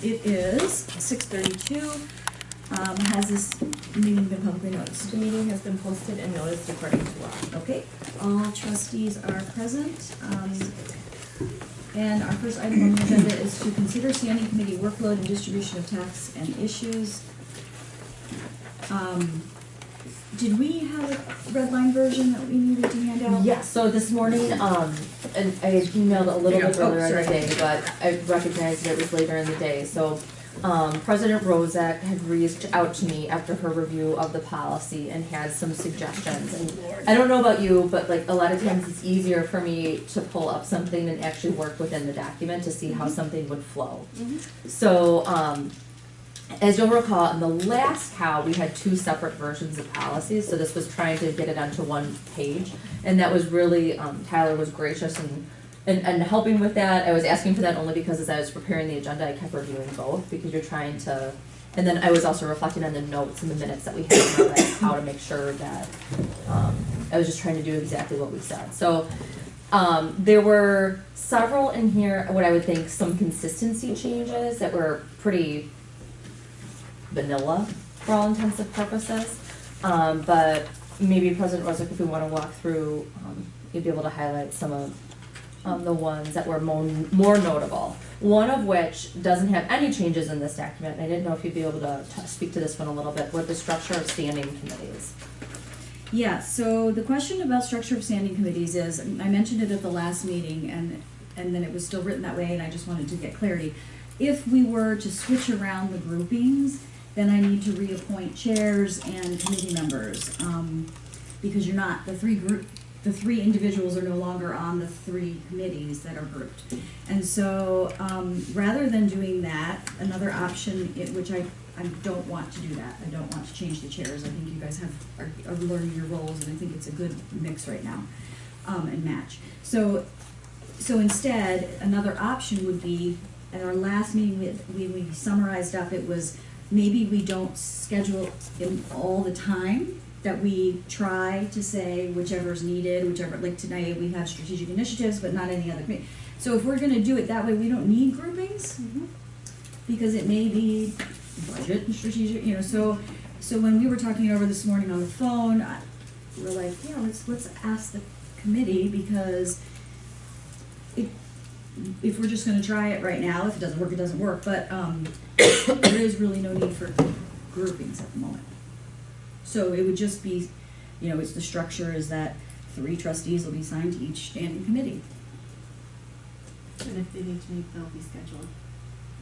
It is 6:32. Has this meeting been publicly noticed? The meeting has been posted and noticed according to law. Okay, all trustees are present. And our first item on the agenda is to consider standing committee workload and distribution of tasks and issues. Did we have a red line version that we needed to hand out? Yes, so this morning, and I had emailed a little bit earlier in the day, but I recognized that it was later in the day, so President Rozek had reached out to me after her review of the policy and had some suggestions. And I don't know about you, but like a lot of times it's easier for me to pull up something and actually work within the document to see how something would flow. So, as you'll recall, in the last COW, we had two separate versions of policies, so this was trying to get it onto one page. And that was really, Tyler was gracious and helping with that. I was asking for that only because as I was preparing the agenda, I kept reviewing both because you're trying to, and then I was also reflecting on the notes and the minutes that we had on how to make sure that, I was just trying to do exactly what we said. So, there were several in here, what I would think some consistency changes that were pretty vanilla for all intensive purposes. But maybe President Rosick, if we want to walk through, you'd be able to highlight some of the ones that were more notable. One of which doesn't have any changes in this document. I didn't know if you'd be able to speak to this one a little bit, with the structure of standing committees. Yeah, so the question about structure of standing committees is, I mentioned it at the last meeting and then it was still written that way and I just wanted to get clarity. If we were to switch around the groupings, then I need to reappoint chairs and committee members, because you're not, the three individuals are no longer on the three committees that are grouped. And so, rather than doing that, another option, which I don't want to do that. I don't want to change the chairs. I think you guys are learning your roles and I think it's a good mix right now, and match. So instead, another option would be, at our last meeting, we summarized up, it was, maybe we don't schedule it all the time, that we try to say whichever's needed, whichever, like tonight we have strategic initiatives, but not any other committee. So if we're gonna do it that way, we don't need groupings, because it may be budget and strategic, so when we were talking over this morning on the phone, we're like, yeah, let's ask the committee, because if we're just gonna try it right now, if it doesn't work, it doesn't work, but there is really no need for groupings at the moment. So it would just be, it's the structure is that 3 trustees will be assigned to each standing committee. And if they need to meet, they'll be scheduled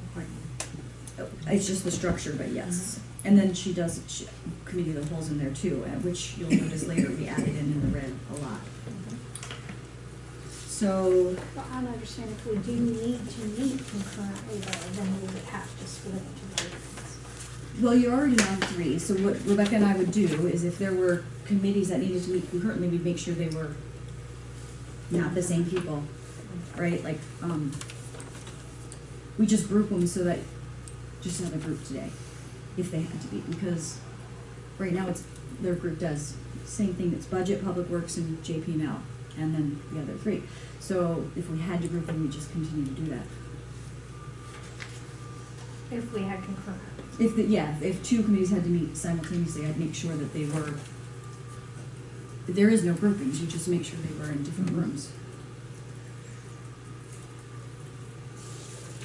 accordingly. It's just the structure, but yes. And then she does committee of the holes in there too, which you'll notice later we added in the red a lot. So, Well, I understand if we do need to meet concurrently though, then we would have to split into groupings. well, you're already on 3, so what Rebecca and I would do is if there were committees that needed to meet concurrently, we'd make sure they were not the same people, right? Like, we just group them so that, just another group today, if they had to be, because right now they're grouped as same thing, it's budget, public works, and JP&L, and then the other 3. So if we had to group them, we just continue to do that. If we had concurrent. If 2 committees had to meet simultaneously, I'd make sure that they were, there is no groupings, you just make sure they were in different rooms.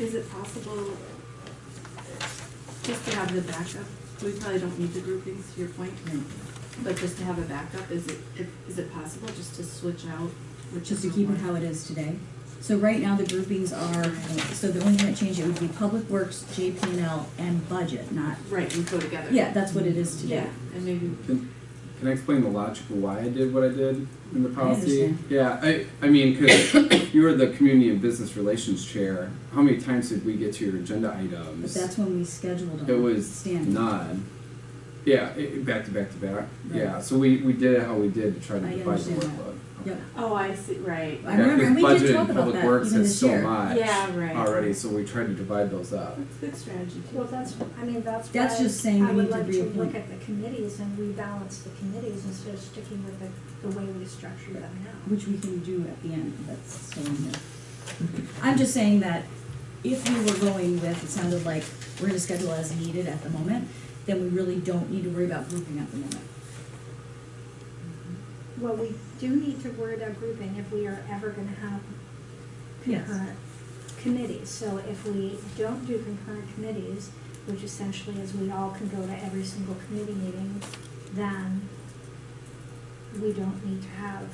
Is it possible just to have the backup? We probably don't need the groupings, to your point, but just to have a backup, is it possible just to switch out? Just to keep it how it is today. So right now the groupings are, so the only thing that changed, it would be Public Works, JP&L, and Budget, not. Right, and go together. Yeah, that's what it is today. Yeah, and maybe. Can I explain the logic of why I did what I did in the policy? I understand. Yeah, I mean, because you were the Community and Business Relations Chair. How many times did we get to your agenda items? But that's when we scheduled them. It was standing. none. Yeah, back to back to back. Right. Yeah, so we did it how we did to try to I divide the understand that. workload. Yep. Oh, I see, right. I remember, and we budget did talk and about Public that Works even has this so year. much Yeah, right. already, so we tried to divide those up. That's a good strategy too. Well, that's That's why just saying I we would need to like to reappoint. look at the committees and rebalance the committees instead of sticking with the way we structure them now. Which we can do at the end, that's still in here. I'm just saying that if we were going with, it sounded like we're gonna schedule as needed at the moment, then we really don't need to worry about grouping at the moment. Well, we do need to worry about grouping if we are ever gonna have Yes. concurrent committees. So if we don't do concurrent committees, which essentially is we all can go to every single committee meeting, then we don't need to have.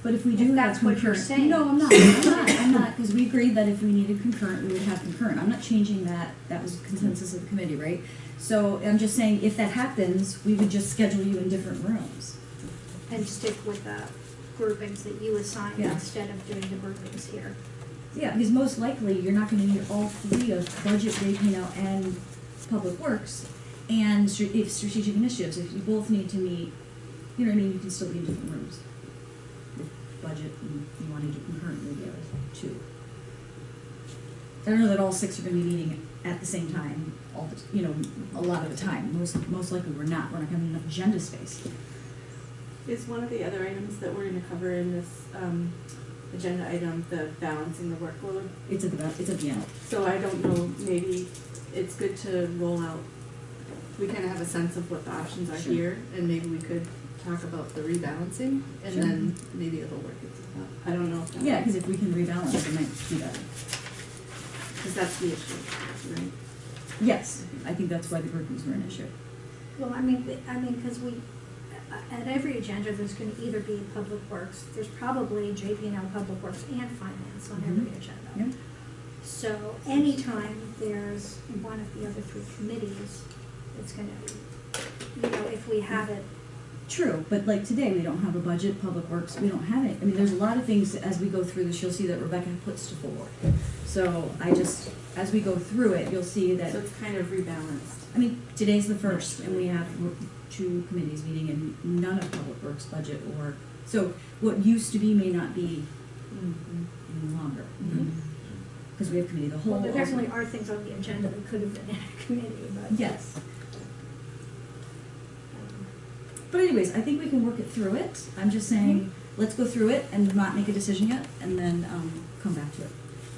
But if we do If have that's what you're concurrent, saying. no, I'm not, because we agreed that if we needed concurrent, we would have concurrent. I'm not changing that, that was consensus of the committee, right? So I'm just saying, if that happens, we would just schedule you in different rooms. And stick with the groupings that you assign Yeah. instead of doing the groupings here. Yeah, because most likely, you're not gonna need all three of budget, JPL, and public works, and if strategic initiatives, if you both need to meet, you know what I mean, you can still be in different rooms. With budget, and you wanna do concurrently the other two. I don't know that all six are gonna be meeting at the same time, all the, you know, a lot of the time, most likely we're not gonna have enough agenda space. Is one of the other items that we're gonna cover in this, agenda item, the balancing the workload? It's at the end. So I don't know, maybe it's good to roll out, we kind of have a sense of what the options are Sure. here, and maybe we could talk about the rebalancing, and Sure. then maybe it'll work itself out. I don't know if that. Yeah, because if we can rebalance, it might do better. Because that's the issue, right? Yes, I think that's why the groupings were an issue. Well, I mean, because we, at every agenda, there's gonna either be public works, there's probably JP&L public works and finance on every Mhm. agenda. Yeah. So anytime there's one of the other three committees, it's gonna, you know, if we have it, True, but like today, we don't have a budget, public works, we don't have it. I mean, there's a lot of things, as we go through this, you'll see that Rebecca puts to forward. So I just, as we go through it, you'll see that, So it's kind of rebalanced. I mean, today's the first, and we have two committees meeting and none of public works, budget, or, so what used to be may not be any longer. Because we have committee of the whole. well, there also- definitely are things on the agenda that could have been in a committee, but. Yes. But anyways, I think we can work it through it. I'm just saying, let's go through it and not make a decision yet, and then come back to it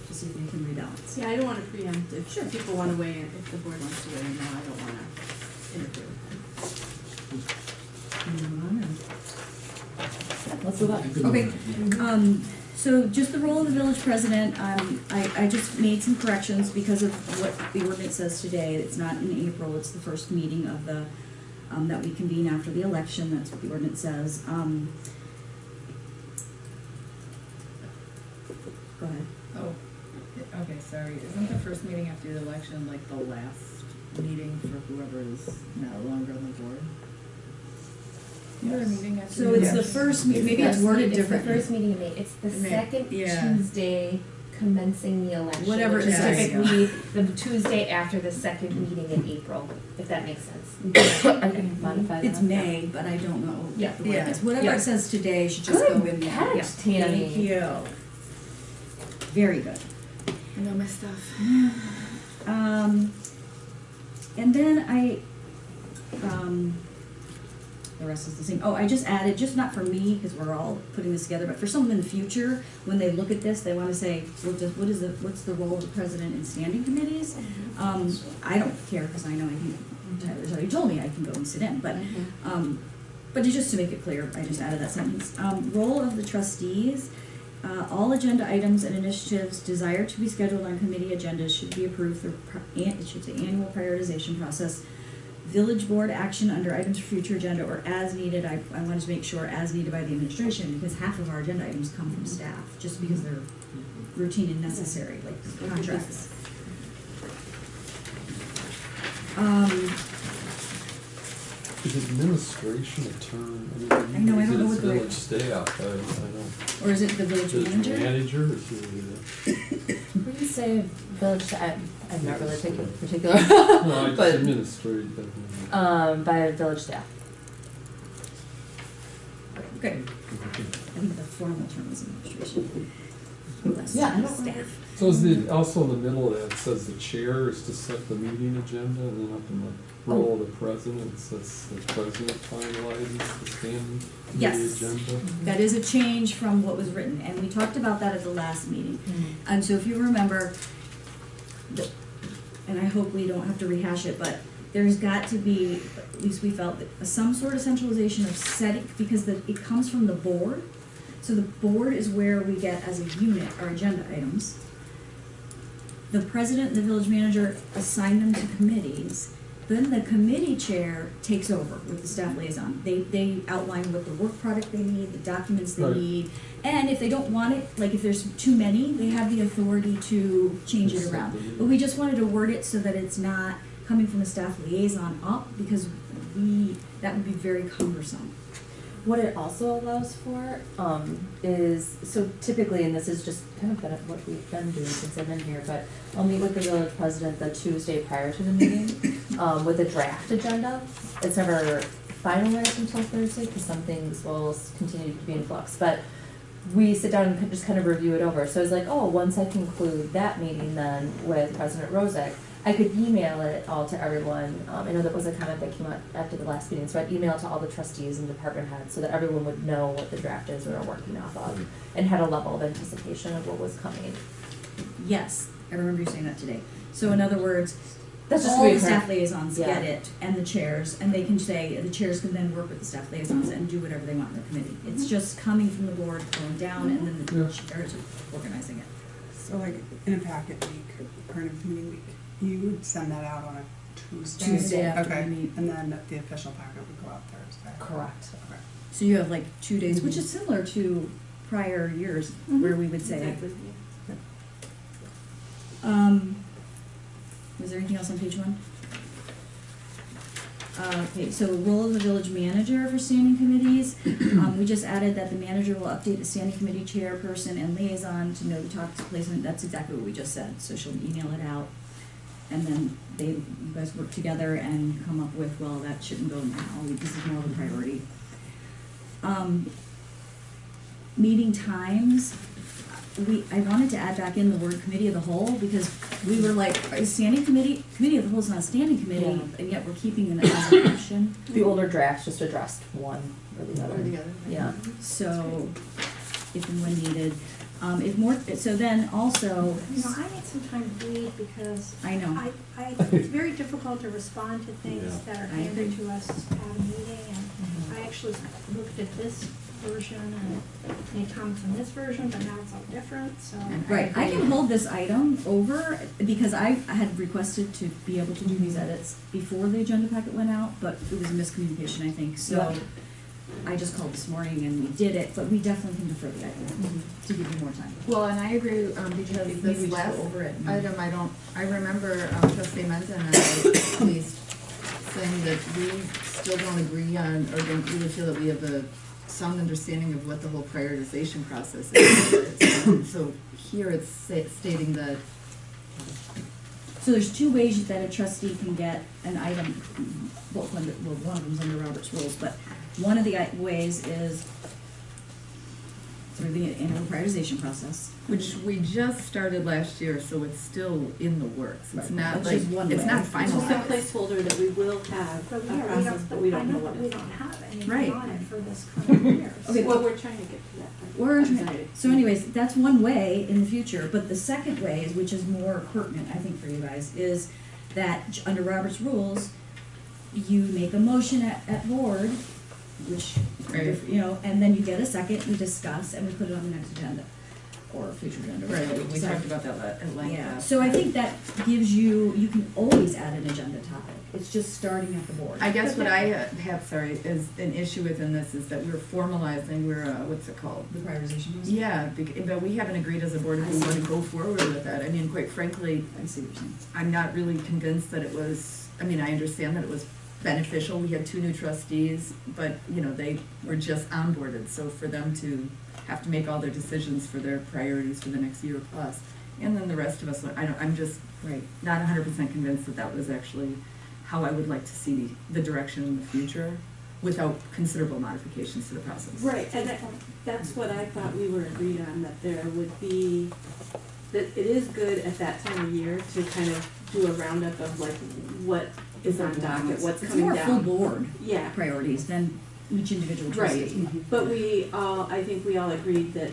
to see if we can rebalance. Yeah, I don't want to preempt if Sure. people want to weigh in, if the board wants to weigh in, no, I don't want to interfere with Let's move on. Okay, so just the role of the village president, I just made some corrections because of what the ordinance says today. It's not in April, it's the first meeting of the, that we convene after the election, that's what the ordinance says. Go ahead. Oh, okay, sorry. Isn't the first meeting after the election like the last meeting for whoever is no longer on the board? Is there a meeting after? So it's the Yes. first, maybe it's worded differently. It's the first meeting in May, it's the May, second yeah. Tuesday commencing the election. Whatever which it is says. typically the Tuesday after the second meeting in April, if that makes sense. I can modify that. It's May, but I don't know. Yeah. the word. It's whatever Yeah. it says today should just go in Good there. catch, Yeah. Tammy. Thank you. Very good. I know my stuff. And then the rest is the same. Oh, I just added, just not for me, because we're all putting this together, but for someone in the future, when they look at this, they want to say, what's the role of the president in standing committees? I don't care, because I know Tyler's already told me I can go and sit in, but just to make it clear, I just added that sentence. Role of the trustees, all agenda items and initiatives desired to be scheduled on committee agendas should be approved through, it should say annual prioritization process. Village board action under items for future agenda or as needed, I wanted to make sure as needed by the administration, because half of our agenda items come from staff, just because they're routine and necessary, like contracts. Is administration a term? I know, I don't know what the village right- staff, I know. Or is it the village Village manager? manager, or is it, When you say village, I'm not really taking particular, no, I just but, administrative. by village staff. Okay, I think the formal term is administration. Less Yeah, I don't staff. So is it also in the middle of that, it says the chair is to set the meeting agenda, and then up in the role of the president, it says the president finalizes the standing committee Yes. agenda? That is a change from what was written, and we talked about that at the last meeting. And so if you remember, and I hope we don't have to rehash it, but there's got to be, at least we felt, that some sort of centralization of setting, because it comes from the board. So the board is where we get as a unit our agenda items. The president and the village manager assign them to committees. Then the committee chair takes over with the staff liaison. They outline what the work product they need, the documents they Right. need. And if they don't want it, like if there's too many, they have the authority to change it around. But we just wanted to word it so that it's not coming from a staff liaison up, because that would be very cumbersome. What it also allows for, is, so typically, and this is just kind of been what we've been doing since I've been here, but I'll meet with the village president the Tuesday prior to the meeting, with a draft agenda. It's never finalized until Thursday, because some things will continue to be in flux, but we sit down and just kind of review it over. So I was like, oh, once I conclude that meeting then with President Rozek, I could email it all to everyone. I know that was a comment that came out after the last meeting, so I'd email it to all the trustees and department heads so that everyone would know what the draft is we were working off of and had a level of anticipation of what was coming. Yes, I remember you saying that today. So in other words, That's just all way the staff correct. liaisons Yeah. get it, and the chairs, and they can say, the chairs can then work with the staff liaisons and do whatever they want in the committee. It's just coming from the board, going down, and then the Yeah. chairs are organizing it. So like in a packet week or in a meeting week, you would send that out on a Tuesday? Tuesday after Okay, we meet. and then the official packet would go out Thursday? Correct. Okay. So you have like 2 days, which is similar to prior years, where we would say, Exactly. was there anything else on page 1? Okay, so role of the village manager for standing committees. We just added that the manager will update the standing committee chairperson and liaison to know the topic placement. That's exactly what we just said. So she'll email it out, and then you guys work together and come up with, well, that shouldn't go now. This is more of a priority. Meeting times. I wanted to add back in the word committee of the whole, because we were like, standing committee of the whole is not a standing committee, Yeah. and yet we're keeping it as an option. The older drafts just addressed one or the other. Or the other. Yeah. So, if and when needed. So then also, You know, I need some time to read because I know, it's very difficult to respond to things Yeah. that are I handed agree. to us at a meeting, and I actually looked at this version and made comments on this version, but now it's all different, so. right, I can hold this item over, because I had requested to be able to do these edits before the agenda packet went out, but it was a miscommunication, I think, so Yeah. I just called this morning and we did it, but we definitely can defer the item to give you more time. Well, and I agree, because Maybe we this just last go over it. item, I remember trustee Menten and I at least saying that we still don't agree on, or don't really feel that we have a sound understanding of what the whole prioritization process is. So here it's stating that, So there's 2 ways that a trustee can get an item, one of them's under Robert's rules, but one of the ways is through the annual prioritization process. which we just started last year, so it's still in the works. It's Right. not That's like, just one it's way. not It's final. just a placeholder that we will have But a we process, but we I don't know know what that we it is. don't have anything Right. on it for this coming year. Okay, Well, we're trying to get to that part. We're, I'm sorry. so anyways, that's one way in the future, but the second way, is which is more pertinent, I think, for you guys, is that under Robert's rules, you make a motion at board, which, Right. you know, and then you get a second, we discuss, and we put it on the next agenda, or a future agenda. Right, whatever we decide. talked about that at length. Yeah, so I think that gives you can always add an agenda topic, it's just starting at the board. I guess what I have, is an issue within this is that we're formalizing, what's it called? The prioritization process? Yeah, but we haven't agreed as a board if we want to go forward with that. I mean, quite frankly, I see what you're saying. I'm not really convinced that it was, I mean, I understand that it was beneficial. We had 2 new trustees, but, they were just onboarded. So for them to have to make all their decisions for their priorities for the next year plus, and then the rest of us, I'm just Right. not 100% convinced that that was actually how I would like to see the direction in the future without considerable modifications to the process. Right, and that's what I thought we were agreed on, that there would be that it is good at that time of year to kind of do a roundup of like what is on docket, what's It's coming more full down. board Yeah, priorities than each individual right, trustee. but I think we all agreed that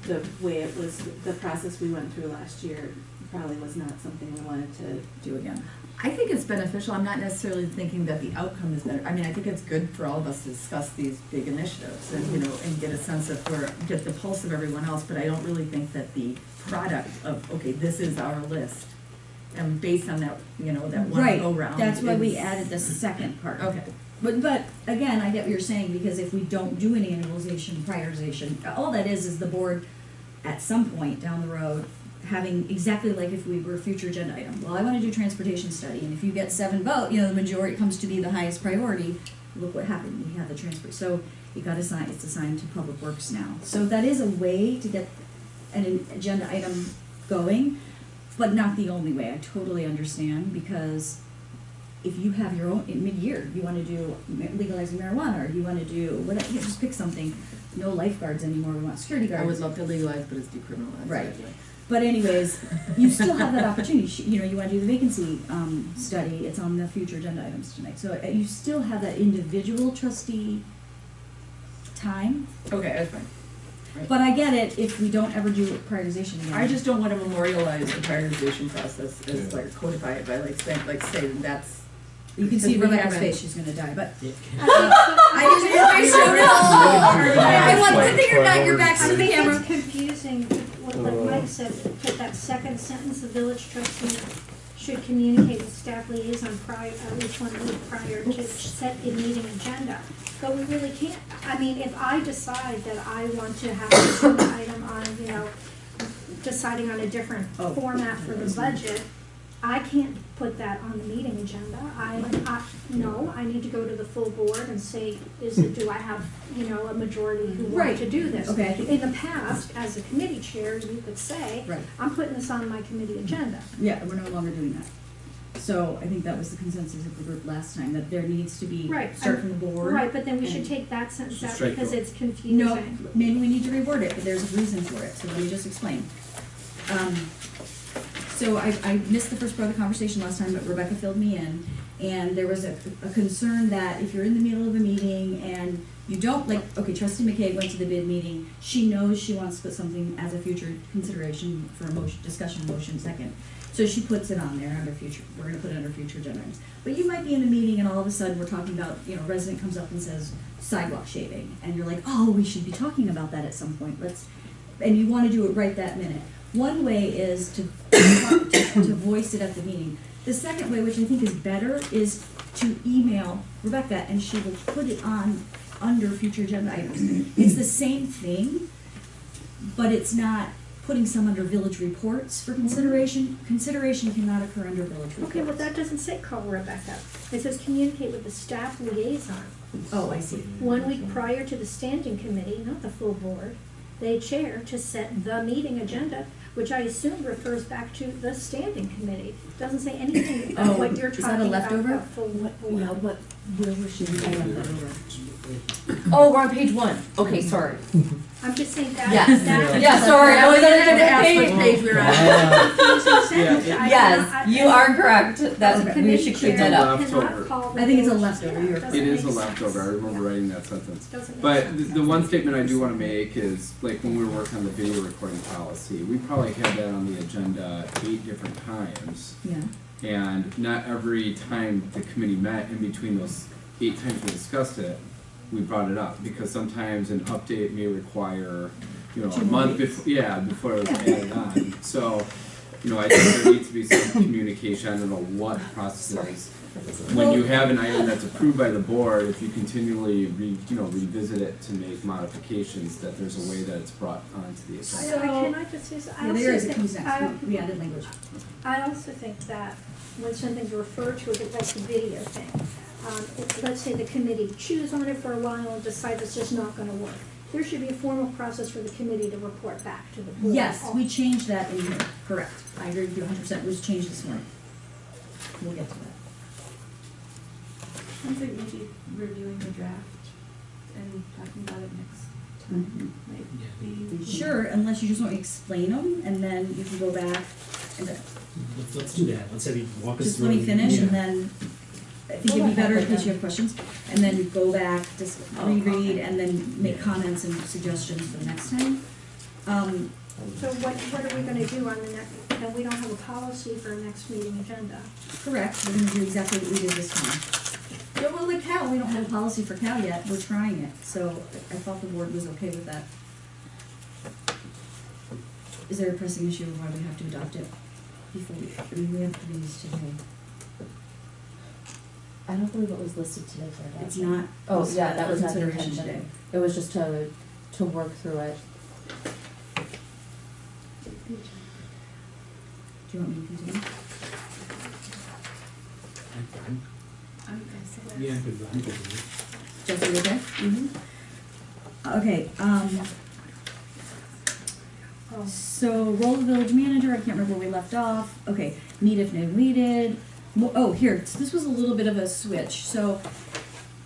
the way it was, the process we went through last year probably was not something we wanted to Do again. I think it's beneficial. I'm not necessarily thinking that the outcome is better. I mean, I think it's good for all of us to discuss these big initiatives and, you know, and get a sense of get the pulse of everyone else, but I don't really think that the product of, okay, this is our list, and based on that, you know, that one Right, go-round. that's why we is- added the second part. Okay. But again, I get what you're saying, because if we don't do any annualization, prioritization, all that is the board at some point down the road having exactly like if we were a future agenda item. Well, I want to do transportation study, and if you get 7 votes, you know, the majority comes to be the highest priority. Look what happened. We have the transport. So it got assigned. It's assigned to Public Works now. So that is a way to get an agenda item going, but not the only way. I totally understand, because if you have your own, in mid-year, you want to do legalizing marijuana, or you want to do, whatever, you just pick something. No lifeguards anymore, we want security guards. I would love to legalize, but it's decriminalized. Right. But anyways, you still have that opportunity. You know, you want to do the vacancy study, it's on the future agenda items tonight. So you still have that individual trustee time. Okay, that's fine. But I get it if we don't ever do prioritization again. I just don't want to memorialize the prioritization process as like codify it by like say that's. You can see Because we Rebecca's haven't- face, she's gonna die, but I think I showed I want one thing or not, your back's I to the think camera. it's confusing, what like Mike said, put that second sentence, the village trustee should communicate with staff liaison prior, at least 1 week prior to set a meeting agenda. But we really can't, I mean, if I decide that I want to have an agenda item on, you know, deciding on a different format for the budget, I can't put that on the meeting agenda. No, I need to go to the full board and say, do I have, you know, a majority who want Right. to do this? Okay, I think- In the past, as a committee chair, you could say, Right. I'm putting this on my committee agenda. Yeah, we're no longer doing that. So I think that was the consensus of the group last time, that there needs to be, Right. start from the board. Right, but then we should and- take that sentence So out strike because the- it's confusing. No, maybe we need to reword it, but there's a reason for it, so let me just explain. So I missed the first part of the conversation last time, but Rebecca filled me in, and there was a concern that if you're in the middle of a meeting and you don't, like, okay, Trustee McKay went to the bid meeting, she knows she wants to put something as a future consideration for a motion, discussion motion second. So she puts it on there under future, we're gonna put it under future agenda items. But you might be in a meeting and all of a sudden we're talking about, you know, a resident comes up and says sidewalk shaving, and you're like, oh, we should be talking about that at some point, and you wanna do it right that minute. One way is to voice it at the meeting. The second way, which I think is better, is to email Rebecca and she will put it on under future agenda items. It's the same thing, but it's not putting some under village reports for consideration. Consideration cannot occur under village reports. Okay, but that doesn't say call Rebecca. It says communicate with the staff liaison. Oh, I see. 1 week prior to the standing committee, not the full board, they chair to set the meeting agenda, which I assume refers back to the standing committee. Doesn't say anything about what you're is that a talking about. leftover? the full board. Well, but where was she? I left that over. Oh, we're on page 1. Okay, sorry. I'm just saying that, Yes. that. Yeah, sorry, I was on a different Ask which page. page we're on. Confusing sentence. I Yes, cannot- you are correct. as a That we committee should clean chair, that up. cannot Leftover. call the I think it's a village- leftover. yeah, You're- doesn't It is a make leftover, I sense. remember writing that sentence. Doesn't make But sense. the one statement I do want to make is, like, when we were working on the video recording policy, we probably had that on the agenda 8 different times. Yeah. And not every time the committee met, in between those 8 times we discussed it, we brought it up, because sometimes an update may require, you know, a 2 month weeks. before, before it was added on. So, you know, I think there needs to be some communication, I don't know what the process is. When you have an item that's approved by the board, if you continually revisit it to make modifications, that there's a way that it's brought onto the agenda. Can I just say, I Yeah, there is, also it comes think, next. We added language. I also think that when something's referred to, like the video thing, let's say the committee chews on it for a while and decides it's just not gonna work. There should be a formal process for the committee to report back to the board. Yes, we changed that in here, correct. I agree with you 100%, it was changed this morning. We'll get to that. Sounds like maybe reviewing the draft and talking about it next time, like, the. Sure, unless you just want to explain them, and then you can go back, and Let's do that. Let's have you walk us just through. let me finish, and Yeah. then I think it'd be better in case you have questions, and then go back, just reread, and then make comments and suggestions for the next time. So what are we gonna do on the next, and we don't have a policy for our next meeting agenda? Correct, we're gonna do exactly what we did this time. Yeah, well, like Cal, we don't have a policy for Cal yet, we're trying it, so I thought the board was okay with that. Is there a pressing issue of why we have to adopt it before we have to do these today? I don't believe it was listed today for that. It's not. Oh, it's yeah, not that was not the consideration intention. today. It was just to work through it. Do you want me to continue? I'm fine. I'm Yeah, I'm good. I'm good. Jesse, you okay? Mm-hmm. Okay, Oh, so role of village manager, I can't remember where we left off. Okay, meet if needed. Oh, here, this was a little bit of a switch. So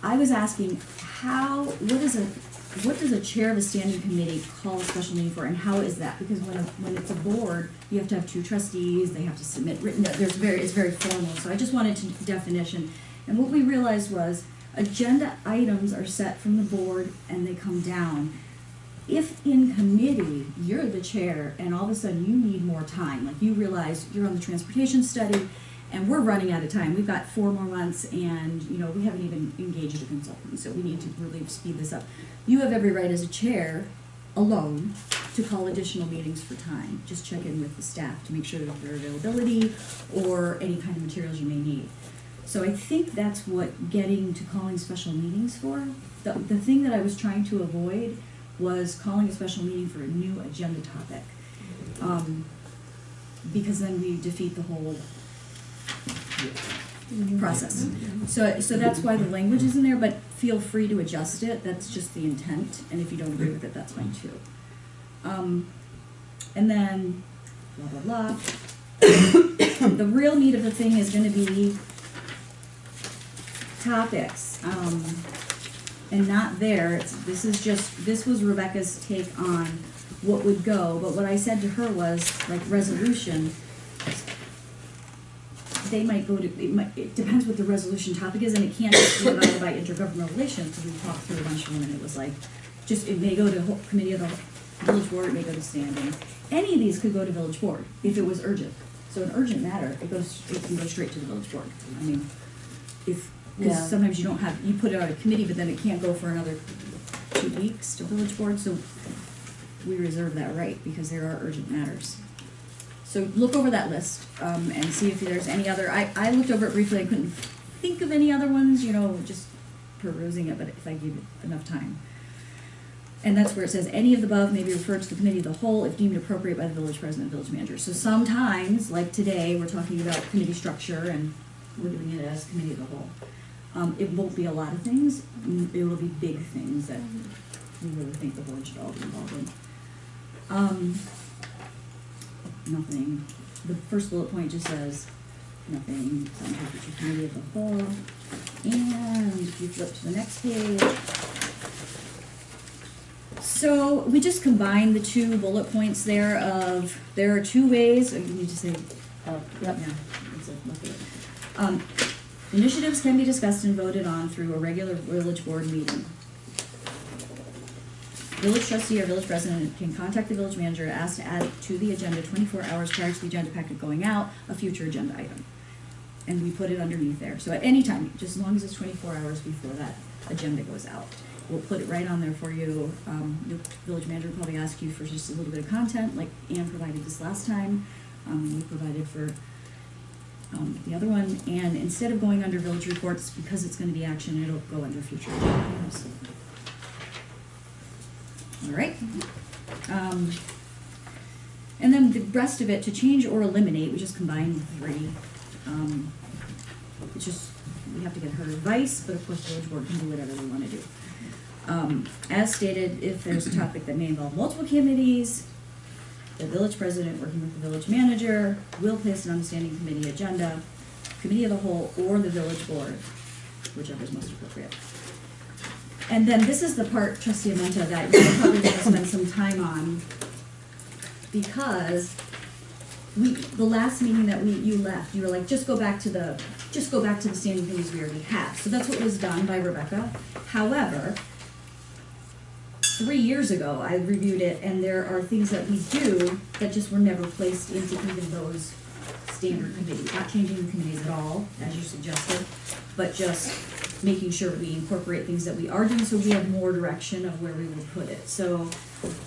I was asking what does a chair of a standing committee call a special meeting for, and how is that? Because when it's a board, you have to have two trustees, they have to submit written, it's very formal. So I just wanted to definition. And what we realized was agenda items are set from the board and they come down. If in committee, you're the chair and all of a sudden you need more time, like you realize you're on the transportation study and we're running out of time, we've got 4 more months and we haven't even engaged a consultant, so we need to really speed this up. You have every right as a chair alone to call additional meetings for time. Just check in with the staff to make sure that their availability or any kind of materials you may need. So I think that's what getting to calling special meetings for. The thing that I was trying to avoid was calling a special meeting for a new agenda topic. Because then we defeat the whole process. So that's why the language is in there, but feel free to adjust it. That's just the intent, and if you don't agree with it, that's fine too. And then, blah, blah, blah. The real meat of the thing is gonna be topics, and not there. This was Rebecca's take on what would go, but what I said to her was, like, resolution, they might go to, it depends what the resolution topic is, and it can't just be divided by intergovernmental relations, because we talked through a bunch of them, and it was like, it may go to committee of the village board, it may go to standing. Any of these could go to village board, if it was urgent. So an urgent matter, it can go straight to the village board. I mean, because sometimes you put it on a committee, but then it can't go for another 2 weeks to village board, so we reserve that right, because there are urgent matters. So look over that list, and see if there's any other, I looked over it briefly, I couldn't think of any other ones, just perusing it, but if I give it enough time. And that's where it says, any of the above may be referred to the committee of the whole if deemed appropriate by the village president and village manager. So sometimes, like today, we're talking about committee structure, and we're doing it as committee of the whole. It won't be a lot of things, it will be big things that we really think the board should all be involved in. Nothing. The first bullet point just says nothing. Committee of the whole. And if you flip to the next page. So we just combined the 2 bullet points there of, there are 2 ways, you need to say, yep, yeah, it's look at it. Initiatives can be discussed and voted on through a regular village board meeting. Village trustee or village president can contact the village manager and ask to add to the agenda 24 hours prior to the agenda packet going out, a future agenda item. And we put it underneath there. So at any time, just as long as it's 24 hours before that agenda goes out. We'll put it right on there for you. The village manager will probably ask you for just a little bit of content, like Anne provided this last time. We provided for the other one. And instead of going under village reports, because it's going to be action, it'll go under future agenda items. All right. And then the rest of it, to change or eliminate, we just combined the 3. It's just, we have to get her advice, but of course the village board can do whatever they want to do. As stated, if there's a topic that may involve multiple committees, the village president working with the village manager will place it on the standing committee agenda, committee of the whole, or the village board, whichever is most appropriate. And then this is the part, Trustee Amenta, that you're probably gonna spend some time on, because the last meeting that you left, you were like, just go back to the standing committees we already have. So that's what was done by Rebecca. However, 3 years ago, I reviewed it, and there are things that we do that just were never placed into even those standard committees. Not changing the committees at all, as you suggested, but just making sure we incorporate things that we are doing so we have more direction of where we will put it. So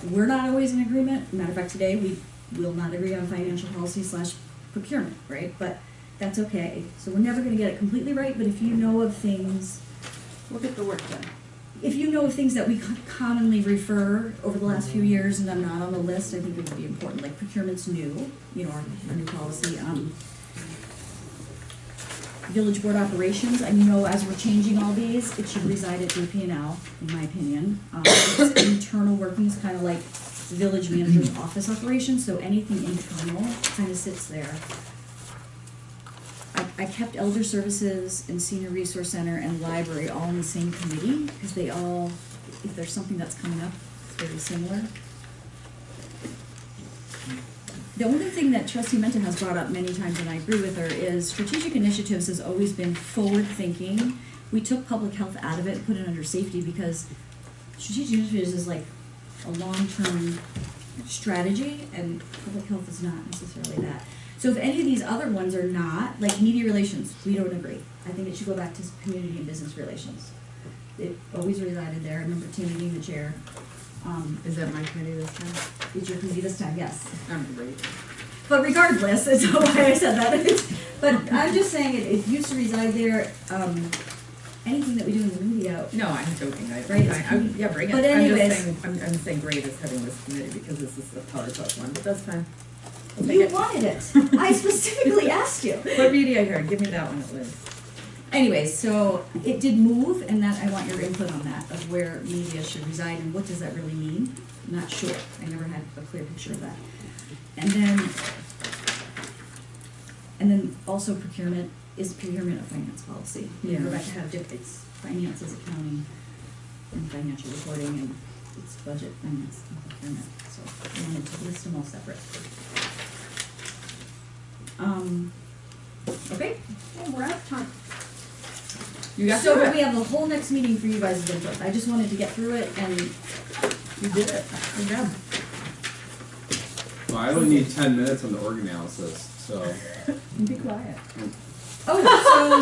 we're not always in agreement. Matter of fact, today we will not agree on financial policy / procurement, right? But that's okay. So we're never gonna get it completely right, but if you know of things, We'll get the work done. if you know of things that we commonly refer over the last few years and I'm not on the list, I think it would be important, like procurement's new, you know, our new policy. Village board operations, and you know, as we're changing all these, it should reside at JP&L, in my opinion. It's internal workings, kind of like village manager's office operations, so anything internal kind of sits there. I kept elder services and senior resource center and library all in the same committee, because they all, if there's something that's coming up, it's very similar. The only thing that Trustee Menta has brought up many times, and I agree with her, is strategic initiatives has always been forward-thinking. We took public health out of it and put it under safety because strategic initiatives is like a long-term strategy, and public health is not necessarily that. So if any of these other ones are not, like media relations, we don't agree. I think it should go back to community and business relations. It always resided there. I remember Tammy being the chair. Is that my committee this time? It's your committee this time, yes. I'm great. But regardless, that's why I said that. But I'm just saying it used to reside there. Anything that we do in the media. No, I'm joking. Right. Yeah, bring it. But anyways. I'm saying great is having this committee because this is the PowerPoint one, but that's fine. You wanted it. I specifically asked you. Put media here, give me that one at least. Anyways, so it did move, and that I want your input on that, of where media should reside and what does that really mean. I'm not sure. I never had a clear picture of that. And then also procurement is procurement of finance policy. Yeah. Rebecca had it's finances, accounting, and financial reporting, and it's budget, finance, and procurement. So I wanted to list them all separate. Okay. And we're out of time. You got So through we it. have the whole next meeting for you guys' input. I just wanted to get through it, and You did it. Good job. Well, I only need 10 minutes on the org analysis, so. Be quiet. so do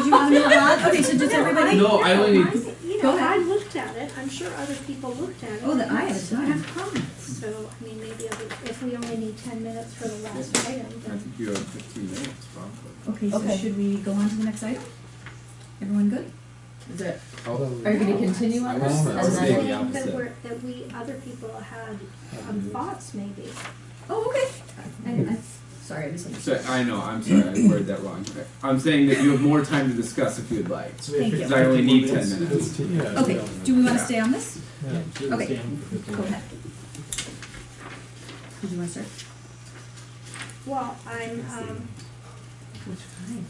you want to move on? Okay, so does everybody? No, I only need- You Go know, ahead. I looked at it, I'm sure other people looked at it. Oh, that I have time. Have comments, so, I mean, maybe if we only need 10 minutes for the last item, I then. think you have 15 minutes, probably. Okay, so Okay. should we go on to the next item? Everyone good? Is it? Oh, Are you gonna continue I on was- this? I was And thinking then, the opposite. That we, other people had thoughts maybe. Oh, okay. Sorry, I misunderstood. So, I know, I'm sorry, I worded that wrong. I'm saying that you have more time to discuss if you'd like. So we have Thank you. Because I only need 10 15 minutes. Yeah, Okay, yeah. do we want to Yeah. stay on this? Yeah, let's Okay. stay on for 15 Go minutes. ahead. Who do you want to start? Well, I'm, Which kind?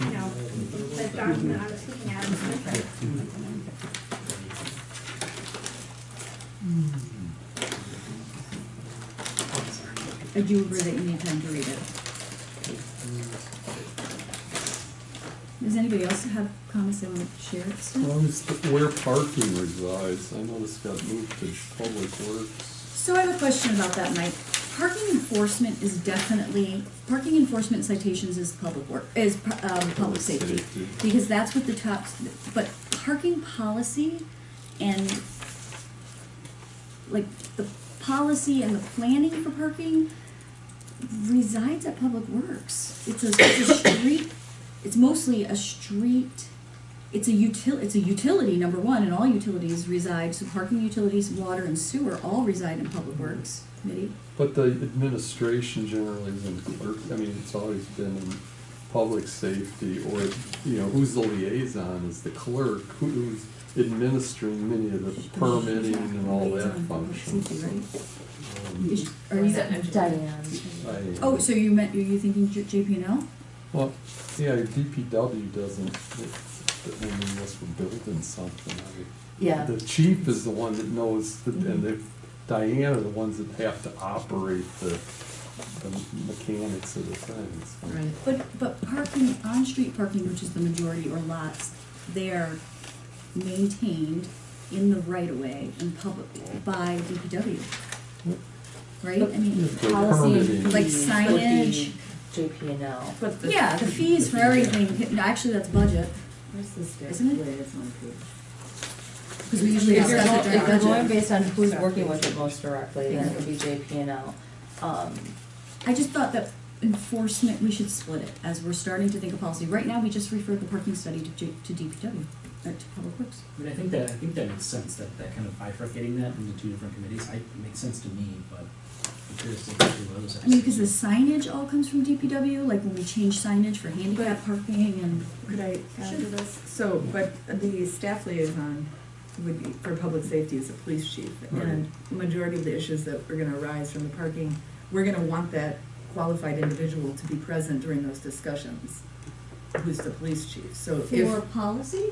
you know, the document I was looking at is different. I do agree that you need time to read it. Does anybody else have comments they want to share? Well, it's where parking resides, I noticed got moved to public works. So I have a question about that, Mike. Parking enforcement is definitely, parking enforcement citations is public safety. Because that's what the top, but parking policy and like the policy and the planning for parking resides at Public Works. It's a street, it's mostly a street, it's a utility, number one, and all utilities reside, so parking, utilities, water, and sewer all reside in Public Works Committee. But the administration generally is in clerk, I mean, it's always been in public safety, or, you know, who's the liaison is the clerk, who's administering many of the permitting and all that functions. Are you Diane. Oh, so you thinking JP&L? Well, yeah, DPW doesn't, unless we're building something. Yeah. The chief is the one that knows, and Diane are the ones that have to operate the mechanics of the things. Right. But parking, on-street parking, which is the majority, or lots, they're maintained in the right-of-way and public by DPW. Right? I mean, They're Policy and permitting. like fees signage. would be JP&L. But the. Yeah, the fees for everything, actually, that's budget, Where's the staff? Isn't it? Wait, it's on the page. because we usually If have you're, that go- if you're going budget. based on who's working with it most directly, then it would be JP&L. I just thought that enforcement, we should split it, as we're starting to think of policy. Right now, we just referred the parking study to DPW, to Public Works. I mean, I think that makes sense, that kind of bifurcating that into two different committees, it makes sense to me, but I'm curious to hear what others have to I mean, say. because the signage all comes from DPW, like when we change signage for handicap parking and. Could I add to this? So, but the staff liaison would be, for public safety, is the police chief. And the majority of the issues that are gonna arise from the parking, we're gonna want that qualified individual to be present during those discussions, who's the police chief. So For if, policy?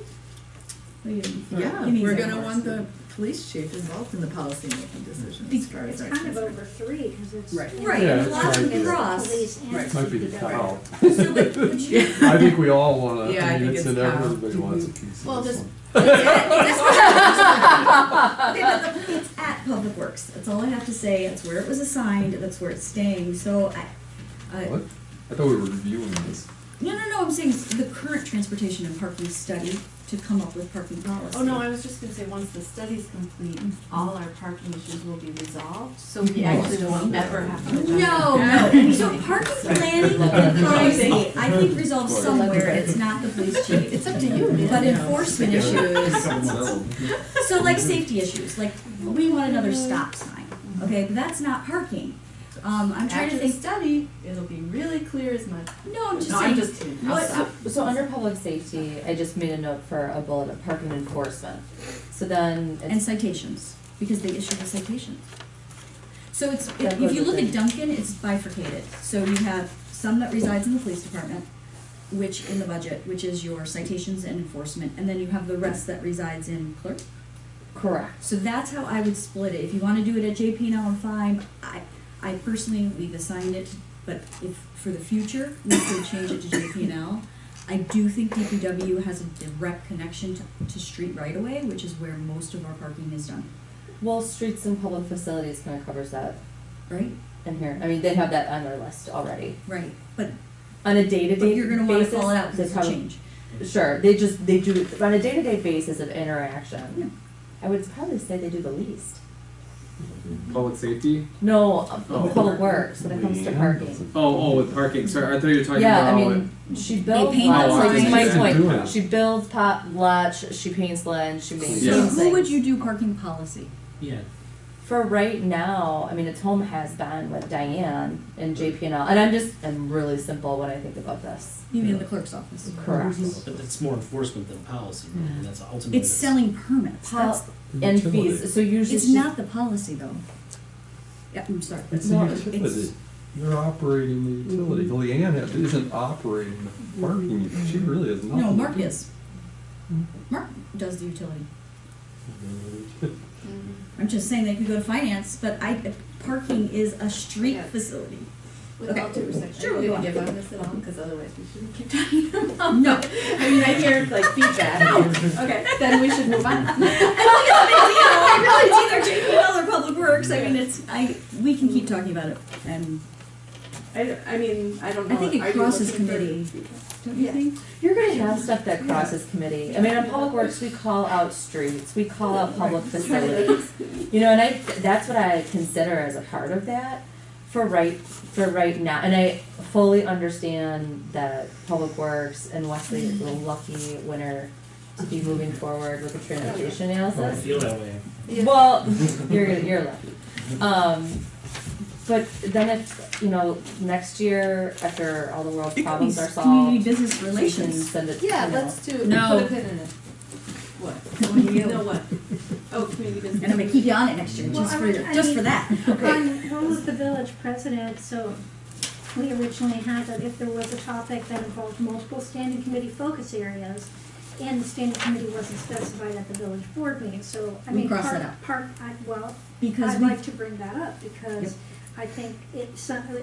yeah, we're gonna want the police chief involved in the policy-making decisions as far as It's our kind of concerned. over three, because it's. Right. it's- Right, Yeah, and it's lots like- of cross. Police and Right. Might be the DPW. cow. So, but you- I think we all wanna, Yeah, I I mean, think it's it's in cow. everybody wants a piece of Well, this just- one. It's at Public Works, that's all I have to say, that's where it was assigned, that's where it's staying, so What? I thought we were reviewing this. no, I'm saying the current transportation and parking study to come up with parking policy. Oh, no, I was just gonna say, once the study's complete, all our parking issues will be resolved, so we actually won't ever have to. No, so parking planning and policy, I think resolved somewhere, it's not the police chief. It's up to you, man. But enforcement issues, Well, so like safety issues, like we want another stop sign, okay, but that's not parking. I'm trying to After the think, study, it'll be really clear as mud. no, I'm just No, saying. I'm just kidding. I'll What- stop. So under public safety, I just made a note for a bullet of parking enforcement. So then And it's, citations, because they issue the citations. So it's, That if goes you with look it. at Duncan, it's bifurcated. So you have some that resides in the police department, which in the budget, which is your citations and enforcement, and then you have the rest that resides in clerk. correct. So that's how I would split it. If you wanna do it at JP&L, I'm fine. I personally, we've assigned it, but if, for the future, we could change it to JP&L. I do think DPW has a direct connection to street right-of-way, which is where most of our parking is done, Well, streets and public facilities kind of covers that right? in here. I mean, they have that on their list already. Right, but On a day-to-day But you're gonna wanna basis, call it out they because it's a probably- change. Sure, they do, on a day-to-day basis of interaction, Yeah. I would probably say they do the least. Public safety? No, Oh. public works when it comes to Leanne parking. doesn't- Oh, with parking, sorry, I thought you were talking Yeah, about. I mean, she builds paint lots, the like, this is my lines. point, Yeah. she builds lots, she paints lines, she maintains Yeah. things. Who would you do parking policy? Yeah, For right now, I mean, its home has been with Diane and JP&L, and I'm really simple when I think about this. You mean the clerk's office? Correct. but it's more enforcement than policy, right? And that's ultimately. It's selling permits, that's, And Utility. fees, so usually. it's not the policy though. Yeah, I'm sorry. It's No, a utility. You're operating the utility. Leanne isn't operating the parking, she really has nothing. No, to Mark do. is. Mark does the utility. Uh, I'm just saying they could go to finance, but parking is a street Yeah. facility. With Okay. all due respect, Sure, are you go gonna on. give on this at all? Because otherwise we shouldn't keep talking about No. I mean, I hear like feedback. Okay, then we should move on. I think it's either JPL or Public Works, I mean, we can keep talking about it, and I mean, I don't know. I think Are it you crosses looking for committee. feedback? don't you Yeah. think? You're gonna have stuff that crosses committee. I mean, on Public Works, we call out streets, we call out public facilities. You know, and that's what I consider as a part of that for right now. And I fully understand that Public Works and Wesley is a lucky winner to be moving forward with the transportation I analysis. feel that way. Yeah. Well, you're lucky. But then if, next year, after all the world's problems are Community solved, business we can relations. send it, Yeah, let's do, No. put a pin in it. What? What do you? No, what? Oh, community business. And I'm gonna keep you on it next year, Well, just I for, mean- just for that. On who was the village president, so we originally had that if there was a topic that involved multiple standing committee focus areas, And the standing committee wasn't specified at the village board meeting, so, I We mean, crossed that part, out. well, Because I'd we, like to bring that up, because Yep. I think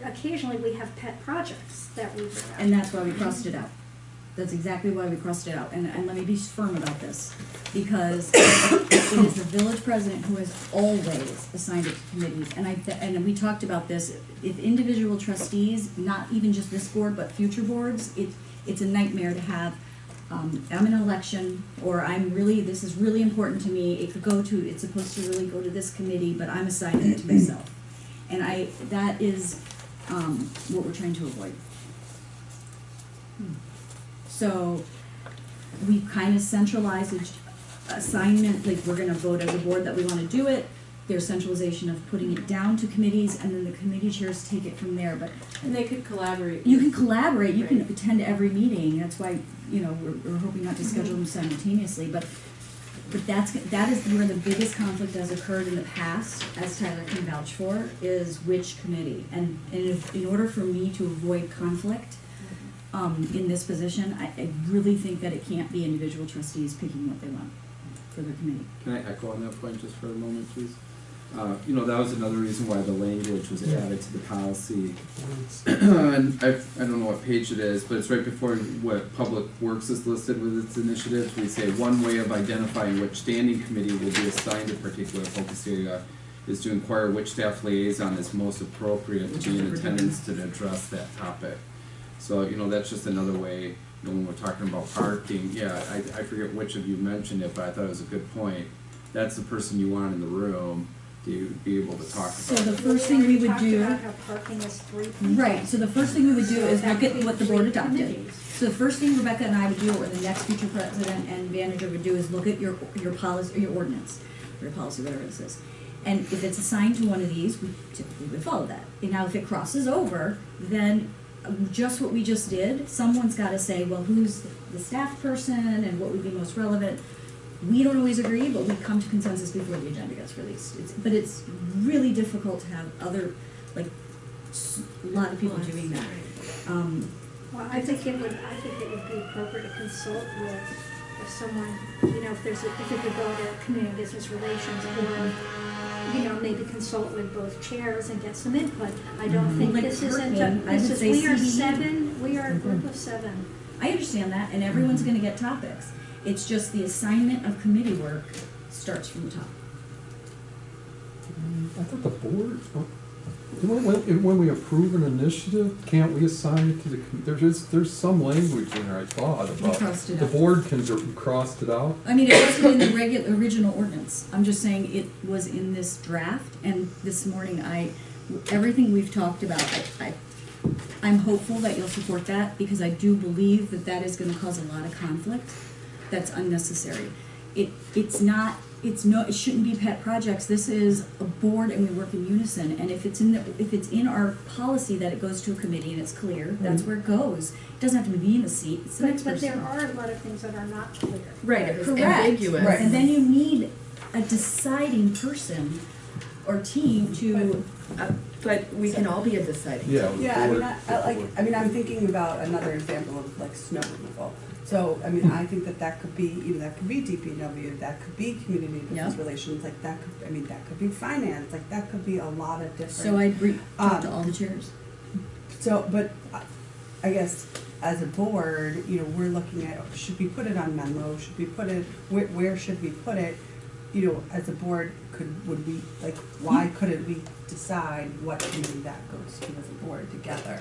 occasionally we have pet projects that we bring up. and that's why we crossed it out. That's exactly why we crossed it out, and let me be firm about this, because it is the village president who has always assigned it to committees, and we talked about this, if individual trustees, not even just this board, but future boards, it's a nightmare to have, I'm in an election, or this is really important to me, it's supposed to really go to this committee, but I'm assigning it to myself. And that is, what we're trying to avoid. So, we kind of centralized assignment, like we're gonna vote as a board that we wanna do it. There's centralization of putting it down to committees, and then the committee chairs take it from there, but And they could collaborate. you can collaborate, you can Right. attend every meeting, that's why, we're hoping not to schedule them simultaneously, but that is where the biggest conflict has occurred in the past, as Tyler can vouch for, is which committee. And in order for me to avoid conflict, in this position, I really think that it can't be individual trustees picking what they want for their committee. Can I echo on that point just for a moment, please? That was another reason why the language was added to the policy. And I don't know what page it is, but it's right before what Public Works is listed with its initiatives. We say one way of identifying which standing committee will be assigned a particular focus area is to inquire which staff liaison is most appropriate to be in attendance to address that topic. So, that's just another way, when we're talking about parking, I forget which of you mentioned it, but I thought it was a good point. That's the person you want in the room to be able to talk So about the it. first thing we would talked do. about how parking is 3 people. Right, so the first thing we would do is look at what the board adopted. Committees. So the first thing Rebecca and I would do, or the next future president and manager would do, is look at your policy, or your ordinance, or your policy, whatever this is. And if it's assigned to one of these, we typically would follow that. And now if it crosses over, then just what we just did, someone's gotta say, well, who's the staff person and what would be most relevant. We don't always agree, but we come to consensus before the agenda gets released. But it's really difficult to have a lot of people doing that. Well, I think it would be appropriate to consult with someone, if it could go to community business relations, or, maybe consult with both chairs and get some input. I don't think Like this isn't, parking, I would say we are CBD. we are a group of 7. I understand that, and everyone's gonna get topics. It's just the assignment of committee work starts from the top. I thought the board, when we approve an initiative, can't we assign it to there's some language in there, I thought, about. crossed it The out. board crossed it out? I mean, it wasn't in the original ordinance. I'm just saying it was in this draft, and this morning everything we've talked about, I'm hopeful that you'll support that, because I do believe that is gonna cause a lot of conflict that's unnecessary. It shouldn't be pet projects. This is a board and we work in unison, and if it's in our policy that it goes to a committee and it's clear, that's where it goes. It doesn't have to be in the seat, it's the next But person. there are a lot of things that are not clear. Right, It's correct. ambiguous. Right. And then you need a deciding person or team to, But we can all be a deciding. Yeah. Yeah, the board- I'm thinking about another example of like snow removal. So, I think that could be, that could be DPW, that could be community business Yeah. relations, like that could be finance, like that could be a lot of different. so I'd talk to all the chairs. So, but I guess as a board, we're looking at, should we put it on Menlo, should we put it, where should we put it? As a board, why couldn't we decide what committee that goes to as a board together?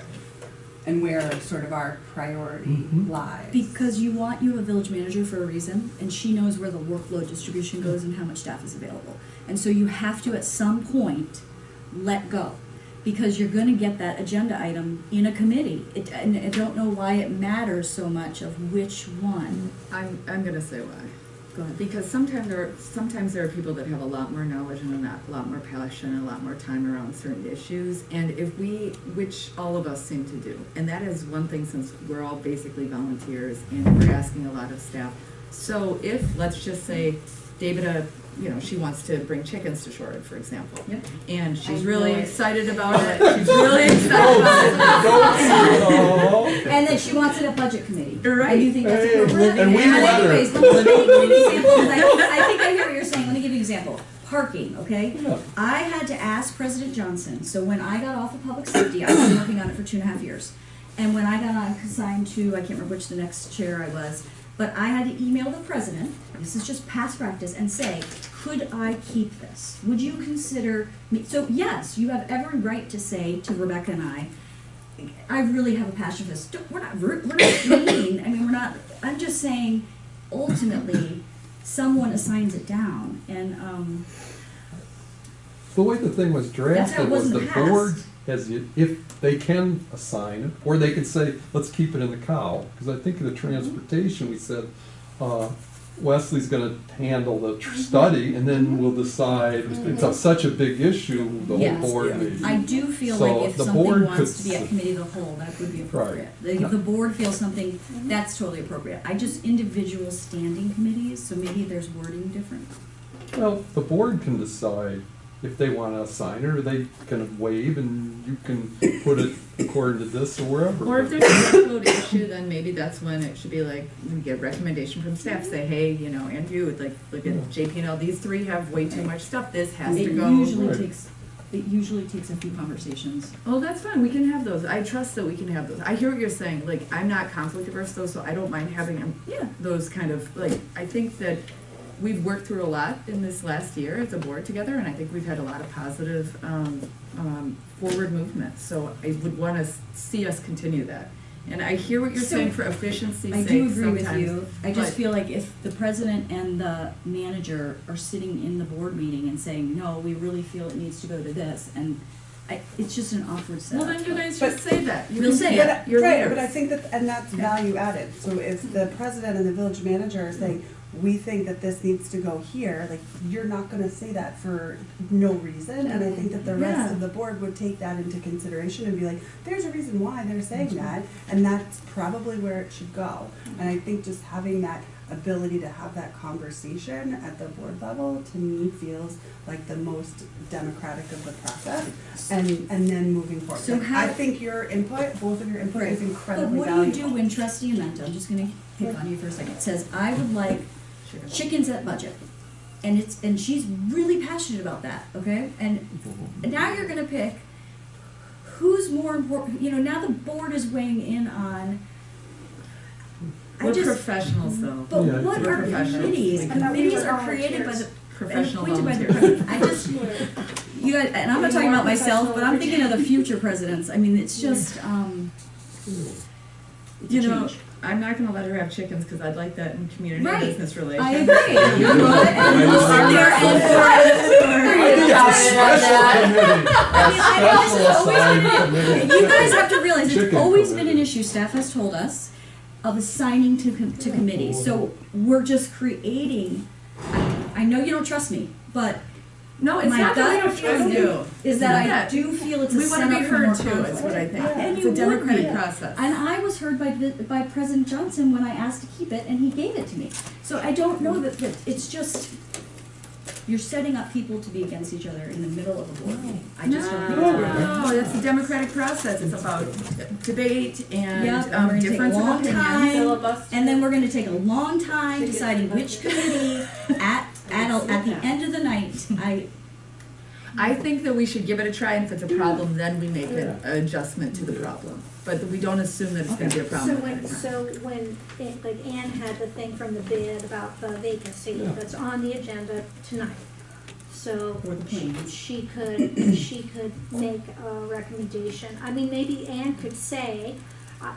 And where sort of our priority lies? Because you have a village manager for a reason, and she knows where the workload distribution goes and how much staff is available. And so you have to, at some point, let go, because you're gonna get that agenda item in a committee. And I don't know why it matters so much of which one. I'm gonna say why. Go ahead. Because sometimes there are people that have a lot more knowledge and a lot more passion and a lot more time around certain issues. And which all of us seem to do, and that is one thing, since we're all basically volunteers and we're asking a lot of staff, So if, let's just say, David, she wants to bring chickens to Shorewood, for example. Yep. And she's I really know it. excited about it. She's really excited about it. And then she wants it at budget committee. Right. And you think that's Hey, appropriate? and we let her. Anyways, let me give you an example, 'cause I think I hear what you're saying. Let me give you an example. Parking, okay? Yeah. I had to ask President Johnson, so when I got off of public safety, I've been working on it for 2.5 years. And when I got on consigned to, I can't remember which the next chair I was, but I had to email the president, this is just past practice, and say, could I keep this? Would you consider me? So yes, you have every right to say to Rebecca and I really have a passion for this. We're not mean, I mean, we're not, I'm just saying, ultimately, someone assigns it down, and, The way the thing was That's how it drafted was was in the the past. board has, if they can assign it, or they can say, let's keep it in the cow. Because I think in the transportation, we said, Wesley's gonna handle the study, and then we'll decide, such a big issue, the whole Yes. board maybe. I do feel So like if the something board wants could to be at s- committee of the whole, that would be appropriate. Right. If the board feels something, that's totally appropriate. I just, individual standing committees, so maybe there's wording different. Well, the board can decide if they wanna assign it, or they can waive, and you can put it according to this or wherever. Or if there's a workload issue, then maybe that's when it should be like, we get recommendation from staff, say, hey, Andrew, like, look at JP&L, these 3 have way too much stuff, this has to It go. Right. usually takes a few conversations. Oh, that's fine, we can have those, I trust that we can have those. I hear what you're saying, like, I'm not conflict averse though, so I don't mind having Yeah. those kind of, like, I think that we've worked through a lot in this last year as a board together, and I think we've had a lot of positive forward movement. So I would want to see us continue that. And I hear what you're So, saying for efficiency's I sake do agree with sometimes, you. I just but- feel like if the president and the manager are sitting in the board meeting and saying, no, we really feel it needs to go to this, and it's just an awkward setup. Well, then you guys But- just say that. You We'll can say do it. that. You're Right, leaders. but I think that, and that's value added, so if the president and the village manager are saying, we think that this needs to go here, like, you're not gonna say that for no reason, and I think that the rest Yeah. of the board would take that into consideration and be like, there's a reason why they're saying that, and that's probably where it should go. And I think just having that ability to have that conversation at the board level, to me, feels like the most democratic of the process, and then moving forward. So Like, how- I think your input, both of your input is But incredibly what valuable. do you do when trustee Amento, I'm just gonna pick on you for a second, says, I would like chickens at budget. And she's really passionate about that, okay? And now you're gonna pick who's more important, now the board is weighing in on. We're professionals though. But Yeah, what we're are professionals. committees? We can- Committees are created by the, and Professional appointed by the volunteers. president. I just, you guys, and I'm not talking about myself, but I'm thinking of the future presidents. I mean, it's just, it's a change. I'm not gonna let her have chickens because I'd like that in community Right. business relations. I agree. You know, and we'll sit there and you guys have to realize it's Chicken always been committee. an issue, staff has told us, of assigning to committees. So we're just creating, I know you don't trust me, but No, it's my not that we gut don't trust feeling you. is that I Yeah. do feel it's a We want to setup be for more heard too, conflict. is what I think. And It's you a would democratic be. process. And I was heard by President Johnson when I asked to keep it, and he gave it to me. So I don't know that it's just, you're setting up people to be against each other in the middle of a board meeting. I just don't think it's appropriate. No, that's a democratic process. It's about debate and Yep, and we're gonna take a difference of long opinion. time, and then we're gonna take a long time deciding which committee at the end of the night. I think that we should give it a try, and if it's a problem, then we make an adjustment to the problem. But we don't assume that it's gonna be a So problem. when, like Anne had the thing from the bid about the vacancy, Yeah. that's on the agenda tonight. So For the plan. she could make a recommendation. I mean, maybe Anne could say, I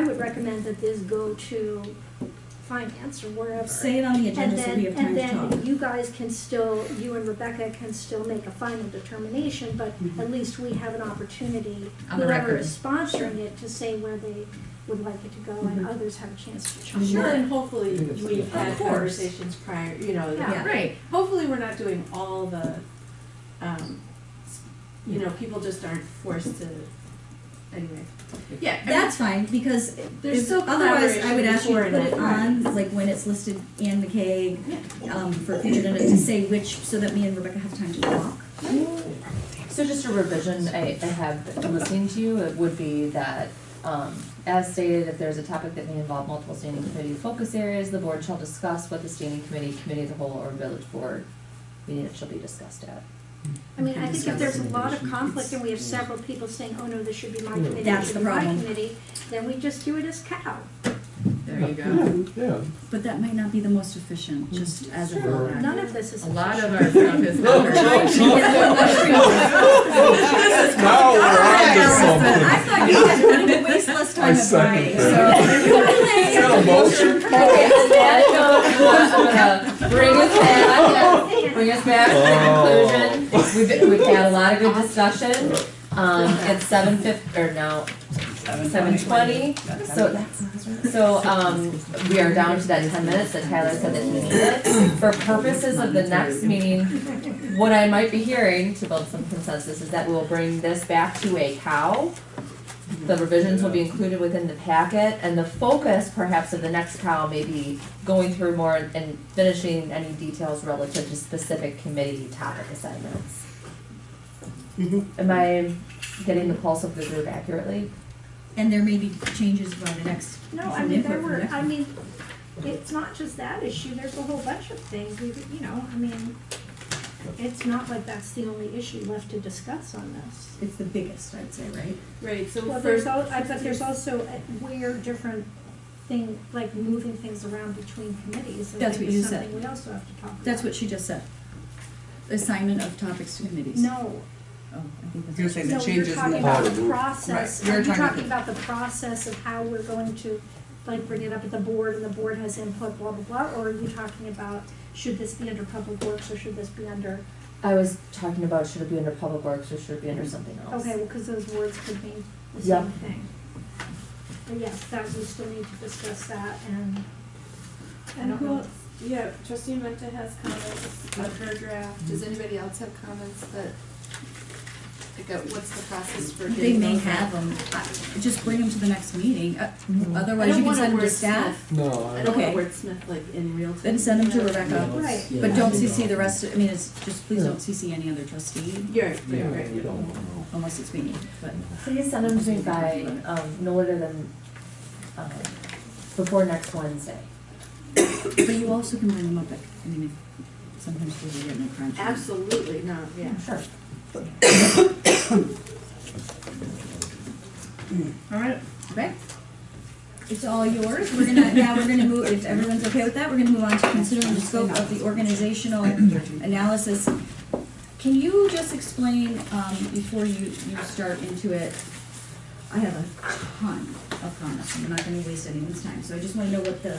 would recommend that this go to finance or wherever. Say it on the agenda so we have time to And talk. then you guys can still, you and Rebecca can still make a final determination, but at least we have an opportunity, On the whoever record. is sponsoring it, to say where they would like it to go, and others have a chance to chime in. Sure, and hopefully we've had Of course. conversations prior, Yeah. Right. hopefully we're not doing all the, people just aren't forced to anyway. Yeah. I mean, That's fine, because There's if- still otherwise I would ask you to collaboration put it before and on, like when it's listed in the KEG, for future agenda, to say which, so that me and Rebecca have time to talk. So just a revision I have listening to you, it would be that, as stated, if there's a topic that may involve multiple standing committee focus areas, the board shall discuss what the standing committee, committee of the whole, or village board meeting it shall be discussed at. I mean, I think if there's a lot of conflict and we have several people saying, oh no, this should be my committee, That's this the should be my problem. committee, then we just do it as cow. There you go. Yeah. But that might not be the most efficient, just as a Sure. vote. None of this is. A lot of our stuff is covered. Now we're on to something. I thought you guys wanted to waste less time I at second Friday, that. so. Is that a motion? Okay, on that note, I'm gonna bring us back to the conclusion. We've had a lot of good discussion. It's 7:20, so we are down to that 10 minutes that Tyler said that he needed. For purposes of the next meeting, what I might be hearing to build some consensus is that we will bring this back to a cow. The revisions will be included within the packet, and the focus perhaps of the next cow may be going through more and finishing any details relative to specific committee topic assignments. Am I getting the pulse of the group accurately? And there may be changes by the next. No, some I mean, input there from the were, next I one. mean, it's not just that issue, there's a whole bunch of things, I mean, it's not like that's the only issue left to discuss on this. It's the biggest, I'd say, right? Right, so Well, first, but there's also a weird different thing, like moving things around between committees. and That's I think what you it's said. something we also have to talk about. That's what she just said. Assignment of topics to committees. No, Oh, I think that's. You're what she saying said. the no, you're changes in talking the about body. the process, Right, you're you're talking- talking about the process of how we're going to, like, bring it up at the board, and the board has input, blah, blah, blah, or are you talking about, should this be under public works, or should this be under, I was talking about should it be under public works or should it be under something else? okay, well, cause those words could mean the Yep. same thing. But yes, that, we still need to discuss that, and I and don't who know. else? Yeah, trustee Menta has comments on her draft. Does anybody else have comments that, like, what's the process for They getting may those have out? them, just bring them to the next meeting, I otherwise don't you can wanna send them to wordsmith- staff, No, I I don't Okay. wanna wordsmith like in real time. then send them to you know? Rebecca. Yeah, let's- Right. yeah, But don't let's- CC the rest, I mean, it's just, please don't CC any other trustee, You're right, yeah, right, right. we don't know. unless it's me, but. Please send them to me by, no later than, before next Wednesday. But you also can bring them up at, I mean, if sometimes people get in a crunch. Absolutely, no, yeah. Sure. All right, okay. It's all yours. We're gonna move, if everyone's okay with that, we're gonna move on to considering the scope of the organizational analysis. Can you just explain, before you start into it, I have a ton of comments, I'm not gonna waste anyone's time, so I just wanna know what the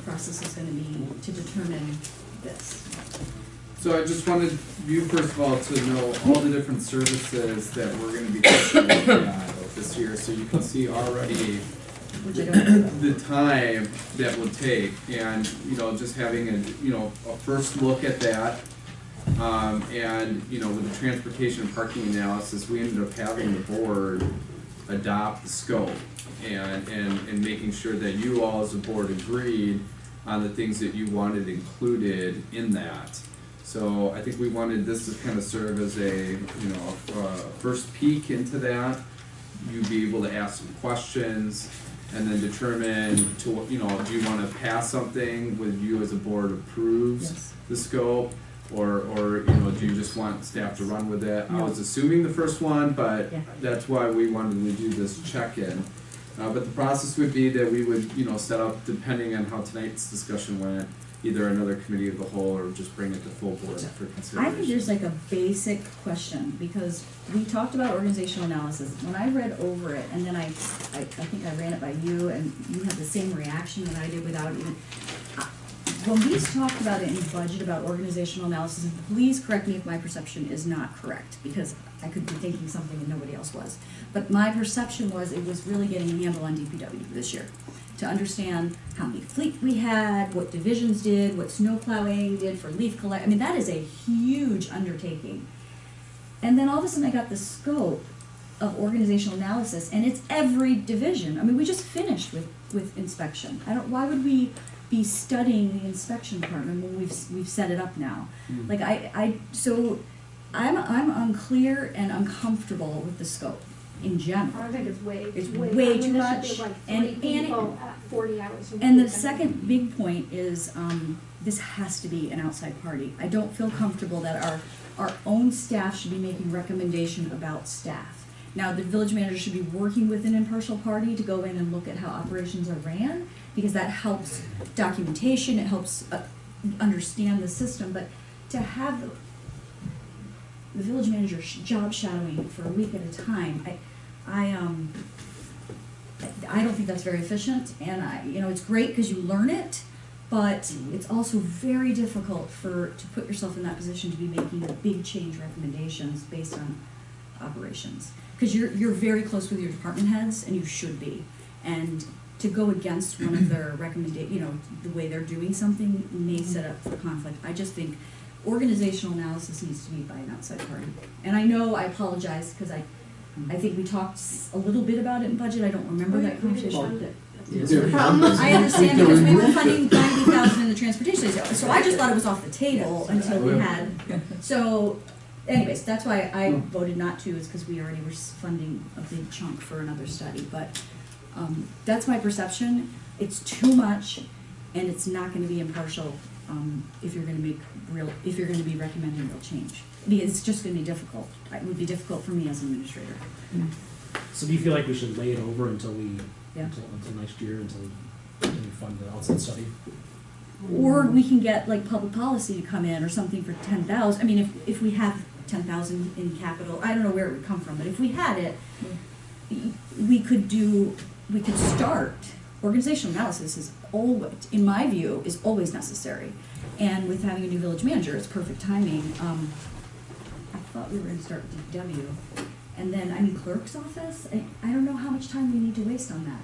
process is gonna be to determine this. So I just wanted you, first of all, to know all the different services that we're gonna be taking a look at this year, so you can see already Which I don't. the time that will take, and, you know, just having a first look at that. And, you know, with the transportation and parking analysis, we ended up having the board adopt the scope and making sure that you all as a board agreed on the things that you wanted included in that. So I think we wanted this to kind of serve as a, first peek into that. You be able to ask some questions and then determine do you wanna pass something with you as a board approves Yes. the scope? Or do you just want staff to run with it? I was assuming the first one, but Yeah. that's why we wanted to do this check-in. But the process would be that we would, set up, depending on how tonight's discussion went, either another committee of the whole or just bring it to full board for consideration. I think there's like a basic question, because we talked about organizational analysis. When I read over it, and then I think I ran it by you, and you had the same reaction that I did without even, when we talked about it in budget about organizational analysis, and please correct me if my perception is not correct, because I could be thinking something and nobody else was. But my perception was it was really getting a handle on DPW this year, to understand how many fleet we had, what divisions did, what snow plowing did for leaf collect. I mean, that is a huge undertaking. And then all of a sudden I got the scope, of organizational analysis, and it's every division. I mean, we just finished with inspection. Why would we be studying the inspection department when we've set it up now? So I'm unclear and uncomfortable with the scope in general. I think it's way It's way, way I mean, too there much. should be like And- 3 and it- people at 40 hours a week. And the I mean, second big point is, this has to be an outside party. I don't feel comfortable that our own staff should be making recommendation about staff. Now, the village manager should be working with an impartial party to go in and look at how operations are ran, because that helps documentation, it helps understand the system, but to have the village manager job shadowing for a week at a time, I don't think that's very efficient, and it's great because you learn it, but it's also very difficult to put yourself in that position to be making big change recommendations based on operations. Because you're very close with your department heads, and you should be. And to go against one of their the way they're doing something may set up for conflict. I just think organizational analysis needs to be by an outside party. And I know, I apologize, because I think we talked a little bit about it in budget. I don't remember that we didn't conversation. fund it. I understand, because we were funding 90,000 in the transportation, so I just thought it was off the table until we had, so, anyways, that's why I voted not to, is because we already were funding a big chunk for another study, but, that's my perception. It's too much, and it's not gonna be impartial, if you're gonna be recommending real change. Because it's just gonna be difficult. It would be difficult for me as an administrator. So do you feel like we should lay it over until Yeah. until next year, until we fund the outside study? Or we can get like public policy to come in or something for 10,000. I mean, if we have 10,000 in capital, I don't know where it would come from, but if we had it, we could start. Organizational analysis is always, in my view, is always necessary. And with having a new village manager, it's perfect timing. I thought we were gonna start with DPW. And then, clerk's office, I don't know how much time we need to waste on that.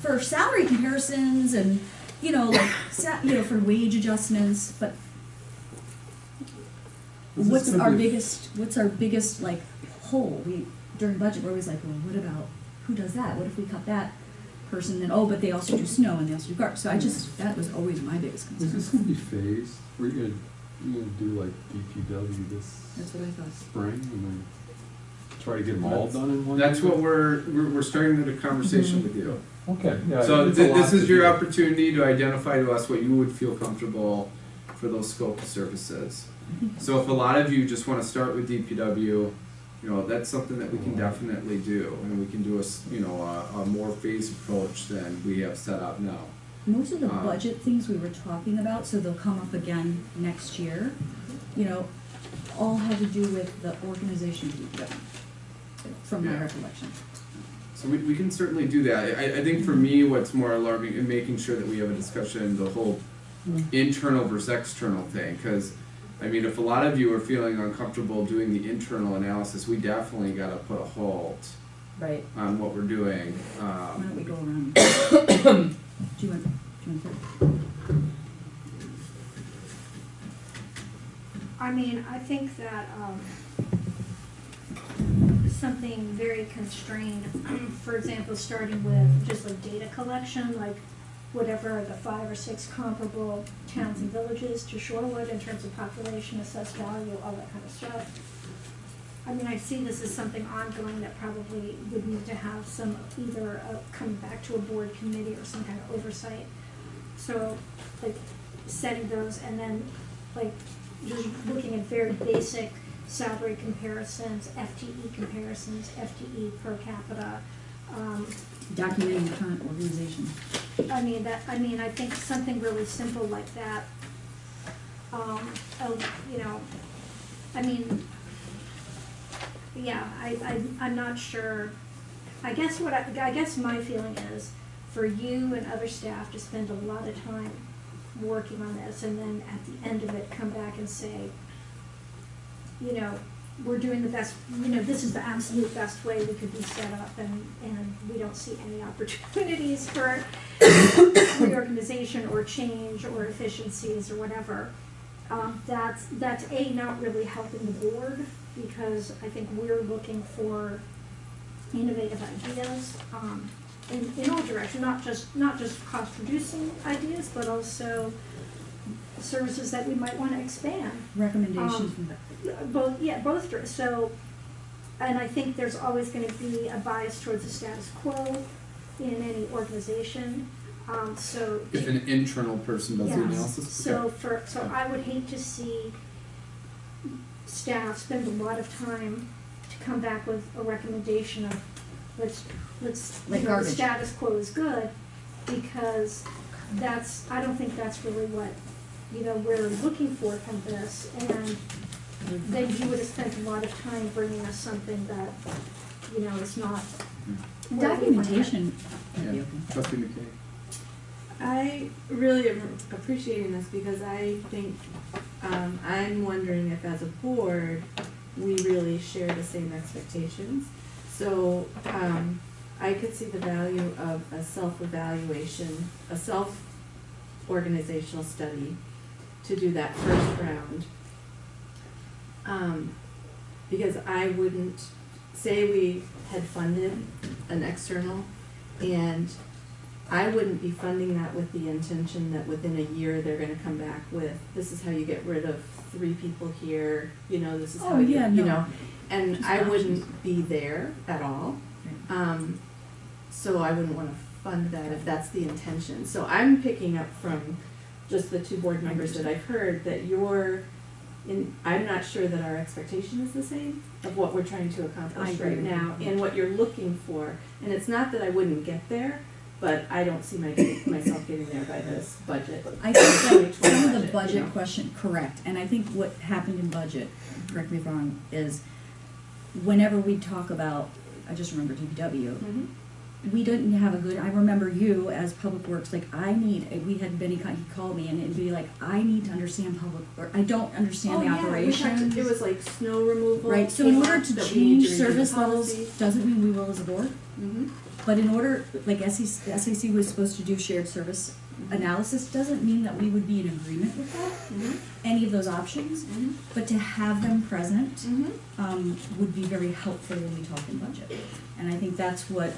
For salary comparisons and, for wage adjustments, but what's our biggest hole? During budget, we're always like, well, what about, who does that? What if we cut that person? Then, but they also do snow and they also do garbage. So that was always my biggest concern. Is this gonna be phased? We're gonna do like DPW this That's what I thought. spring and then try to get them all done in one That's year? what we're starting the conversation with you. Okay, yeah. So it's a lot this is to your do. opportunity to identify to us what you would feel comfortable for those scope of services. So if a lot of you just want to start with DPW, that's something that we can definitely do, and we can do a more phased approach than we have set up now. Most of the budget things we were talking about, so they'll come up again next year, all have to do with the organization of DPW, from my Yeah. recollection. So we can certainly do that. I think for me, what's more alarming is making sure that we have a discussion, the whole internal versus external thing, because if a lot of you are feeling uncomfortable doing the internal analysis, we definitely got to put a halt Right. on what we're doing. Why don't we go around? Do you want to? I think that, something very constrained, for example, starting with just like data collection, like whatever the 5 or 6 comparable towns and villages to Shorewood in terms of population, assessed value, all that kind of stuff. I see this as something ongoing that probably would need to have some, either coming back to a board committee or some kind of oversight. So, like, setting those and then, like, just looking at very basic salary comparisons, FTE comparisons, FTE per capita. Documenting the current organization. I think something really simple like that. I'm not sure. I guess my feeling is for you and other staff to spend a lot of time working on this, and then at the end of it come back and say, we're doing the best, this is the absolute best way we could be set up, and we don't see any opportunities for reorganization or change or efficiencies or whatever. That's not really helping the board, because I think we're looking for innovative ideas, in all directions, not just cost reducing ideas, but also services that we might wanna expand. Recommendations from the. Both, so, and I think there's always gonna be a bias towards the status quo in any organization, so. If an internal person does the Yes. analysis? So Okay. so I would hate to see staff spend a lot of time to come back with a recommendation of, let's, Like the garbage. status quo is good, because I don't think that's really what, we're looking for from this, and then you would have spent a lot of time bringing us something that, is not. where we want it. Documentation might be Yeah. okay. Trustee McKay? I really am appreciating this because I think, I'm wondering if as a board, we really share the same expectations. So, I could see the value of a self-evaluation, a self-organizational study to do that first round. Because I wouldn't, say we had funded an external, and I wouldn't be funding that with the intention that within a year they're gonna come back with, this is how you get rid of 3 people here, this is how Oh, yeah, no. and Just I options. wouldn't be there at all. So I wouldn't wanna fund that if that's the intention. So I'm picking up from just the 2 board members that I've heard that I'm not sure that our expectation is the same of what we're trying to I accomplish agree right with now you. and what you're looking for. And it's not that I wouldn't get there, but I don't see myself getting there by this budget. I think that some of the Budget, budget question, correct, and I think what happened in budget, correct me if I'm wrong, is whenever we talk about, I just remember DPW, Mhm. we didn't have a good, I remember you as Public Works, like, we had Benny, he called me and it'd be like, I need to understand public, or I don't understand the Oh, yeah, we operations. talked- It was like snow removal. Right, so in order to that we need change to review the service levels, policy. doesn't mean we will as a board, Mhm. but in order, like SAC was supposed to do shared service analysis, doesn't mean that we would be in agreement with that, Mhm. any of those options, Mhm. but to have them present, Mhm. would be very helpful when we talk in budget. And I think that's what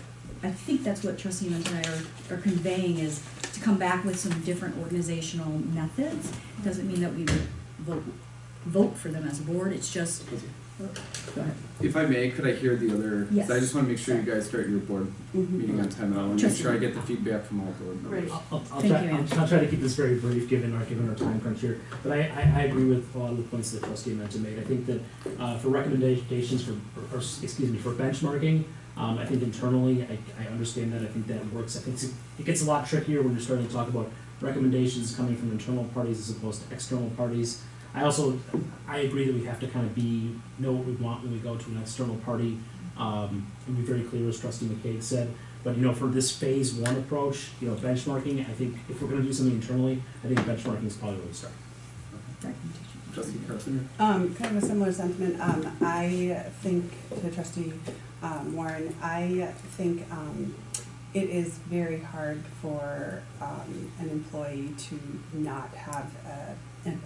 Trustee Munt and I are conveying, is to come back with some different organizational methods. Doesn't mean that we would vote for them as a board, it's just, go ahead. If I may, could I hear the other, 'cause Yes. I just wanna make sure you guys start your board meeting on time, and I wanna make Trustee. sure I get the feedback from all board members. Right. I'll Thank try, you, Ann. I'll try to keep this very brief, given our time crunch here. But I agree with a lot of the points that Trustee Menta made. I think that, for recommendations for benchmarking, I think internally, I understand that, I think that works. I think it gets a lot trickier when you're starting to talk about recommendations coming from internal parties as opposed to external parties. I agree that we have to kind of know what we want when we go to an external party, and be very clear, as Trustee McCabe said. But, for this phase 1 approach, benchmarking, I think if we're gonna do something internally, I think benchmarking is probably where we start. Trustee Carpenter? Kind of a similar sentiment. I think to Trustee Warren, I think it is very hard for an employee to not have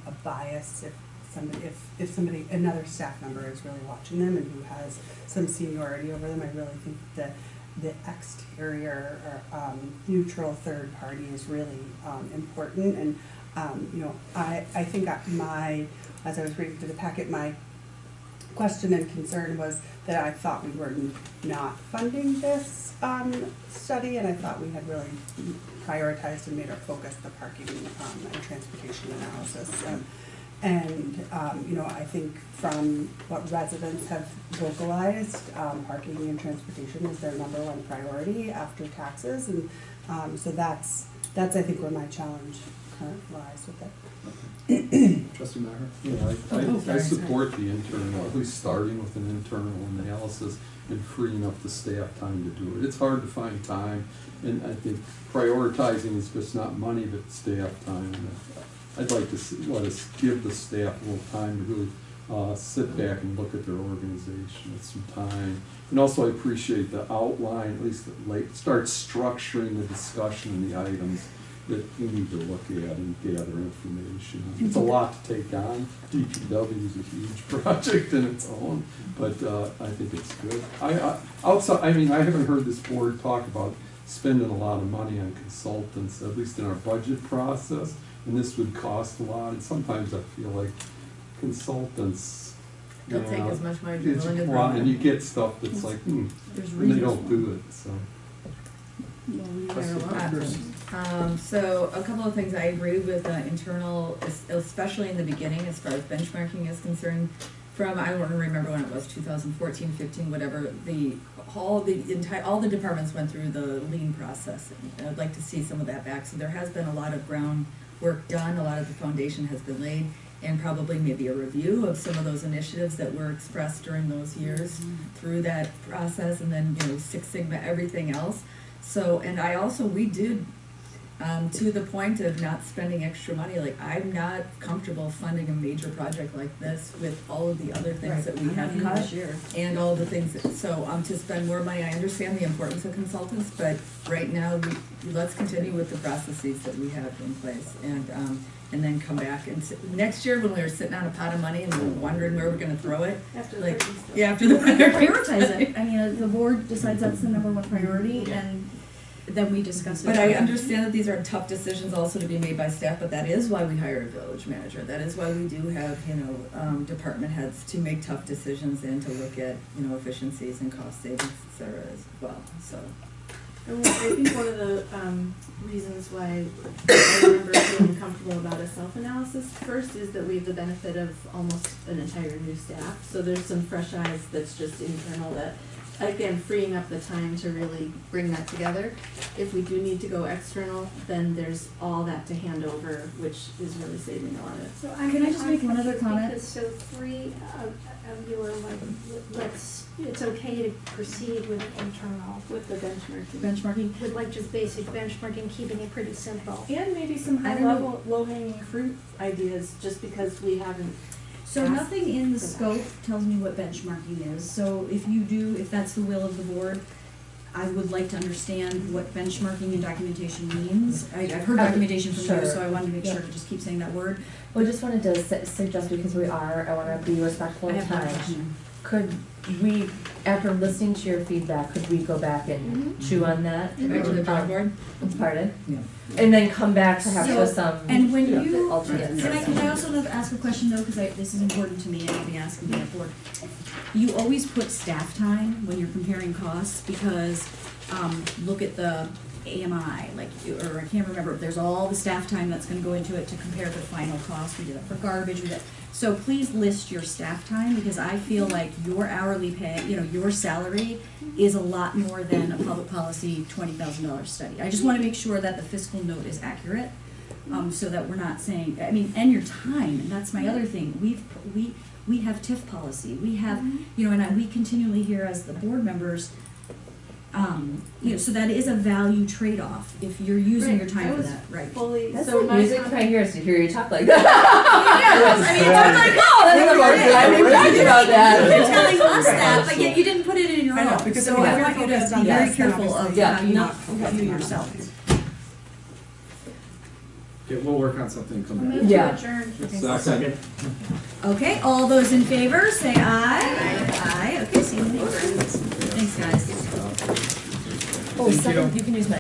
a bias if somebody, another staff member is really watching them and who has some seniority over them. I really think that the exterior or neutral third party is really important. And I think as I was reading through the packet, my question and concern was that I thought we were not funding this study, and I thought we had really prioritized and made our focus the parking and transportation analysis. I think from what residents have vocalized, parking and transportation is their #1 priority after taxes, and so that's I think where my challenge currently lies with it. Trustee Maher? Yeah, I support the internal, at least starting with an internal analysis and freeing up the staff time to do it. It's hard to find time, and I think prioritizing is just not money, but staff time. And I'd like to let us give the staff a little time to really sit back and look at their organization with some time. And also I appreciate the outline, at least start structuring the discussion and the items that we need to look at and gather information. It's a lot to take on. DPW is a huge project in its own, but I think it's good. I mean, I haven't heard this board talk about spending a lot of money on consultants, at least in our budget process, and this would cost a lot, and sometimes I feel like consultants, They'll take as much money as you're it's willing to a throw lot, in. and you get stuff that's like, There's and they reasons don't for do it, so. So a couple of things, I agree with internal, especially in the beginning, as far as benchmarking is concerned. From, I don't remember when it was, 2014, 15, whatever, all the departments went through the lean process. And I'd like to see some of that back. So there has been a lot of groundwork done, a lot of the foundation has been laid, and probably maybe a review of some of those initiatives that were expressed during those years through that process, and then, Six Sigma, everything else. So, and I also, we did, to the point of not spending extra money, like, I'm not comfortable funding a major project like this with all of the other things that we have cut. this year. And all the things, to spend more money, I understand the importance of consultants, but right now, let's continue with the processes that we have in place, and then come back, and next year, when we were sitting on a pot of money and we were wondering where we're gonna throw it, After the like, curtain stuff. yeah, after the. Prioritize it. I mean, the board decides that's the number one priority, and then we discuss it. But I understand that these are tough decisions also to be made by staff, but that is why we hire a village manager. That is why we do have, department heads to make tough decisions and to look at, efficiencies and cost savings, et cetera, as well, so. And I think one of the reasons why I remember feeling comfortable about a self-analysis first is that we have the benefit of almost an entire new staff. So there's some fresh eyes that's just internal that, again, freeing up the time to really bring that together. If we do need to go external, then there's all that to hand over, which is really saving a lot of it. So Can I just make one other confused comment? because so three of you are like, it's okay to proceed with internal, With the benchmarking. Benchmarking. with like just basic benchmarking, keeping it pretty simple. And maybe some I don't know. high-level, low-hanging fruit ideas, just because we haven't. So asked nothing in the for that. scope tells me what benchmarking is, so if that's the will of the board, I would like to understand what benchmarking and documentation means. I've heard documentation from you, Sure. so I wanted to make Yeah. sure to just keep saying that word. Well, I just wanted to suggest, because I wanna be respectful I of have that time. question. Could we, after listening to your feedback, could we go back and chew on that? Back to the drawing board? Pardon? Yeah. And then come back perhaps So- with some. And when Yeah. you, Alternates. can I also ask a question though, because this is important to me, and I'll be asking the board. You always put staff time when you're comparing costs, because, look at the AMI, or I can't remember, there's all the staff time that's gonna go into it to compare the final cost, we did that for garbage, we did. So please list your staff time, because I feel like your hourly pay, your salary is a lot more than a public policy $20,000 study. I just wanna make sure that the fiscal note is accurate, so that we're not saying, and your time, and that's my other thing, we have TIF policy, we have, and we continually hear as the board members, so that is a value trade-off if you're using your time for that, right? Fully, That's so like my music to my ears to hear you talk like that. I'm like, oh, That's the most that I've been talking about that. You're telling us that, but yet you didn't put it in your I know, own, because so if I we're want you to focused be on very this, then careful of obviously how you not view yourself. Okay, we'll work on something and come back. Move Yeah. to adjourn. Second. Okay, all those in favor, say aye. Aye, okay, see you later. Thanks, guys. Oh, second, you can use my.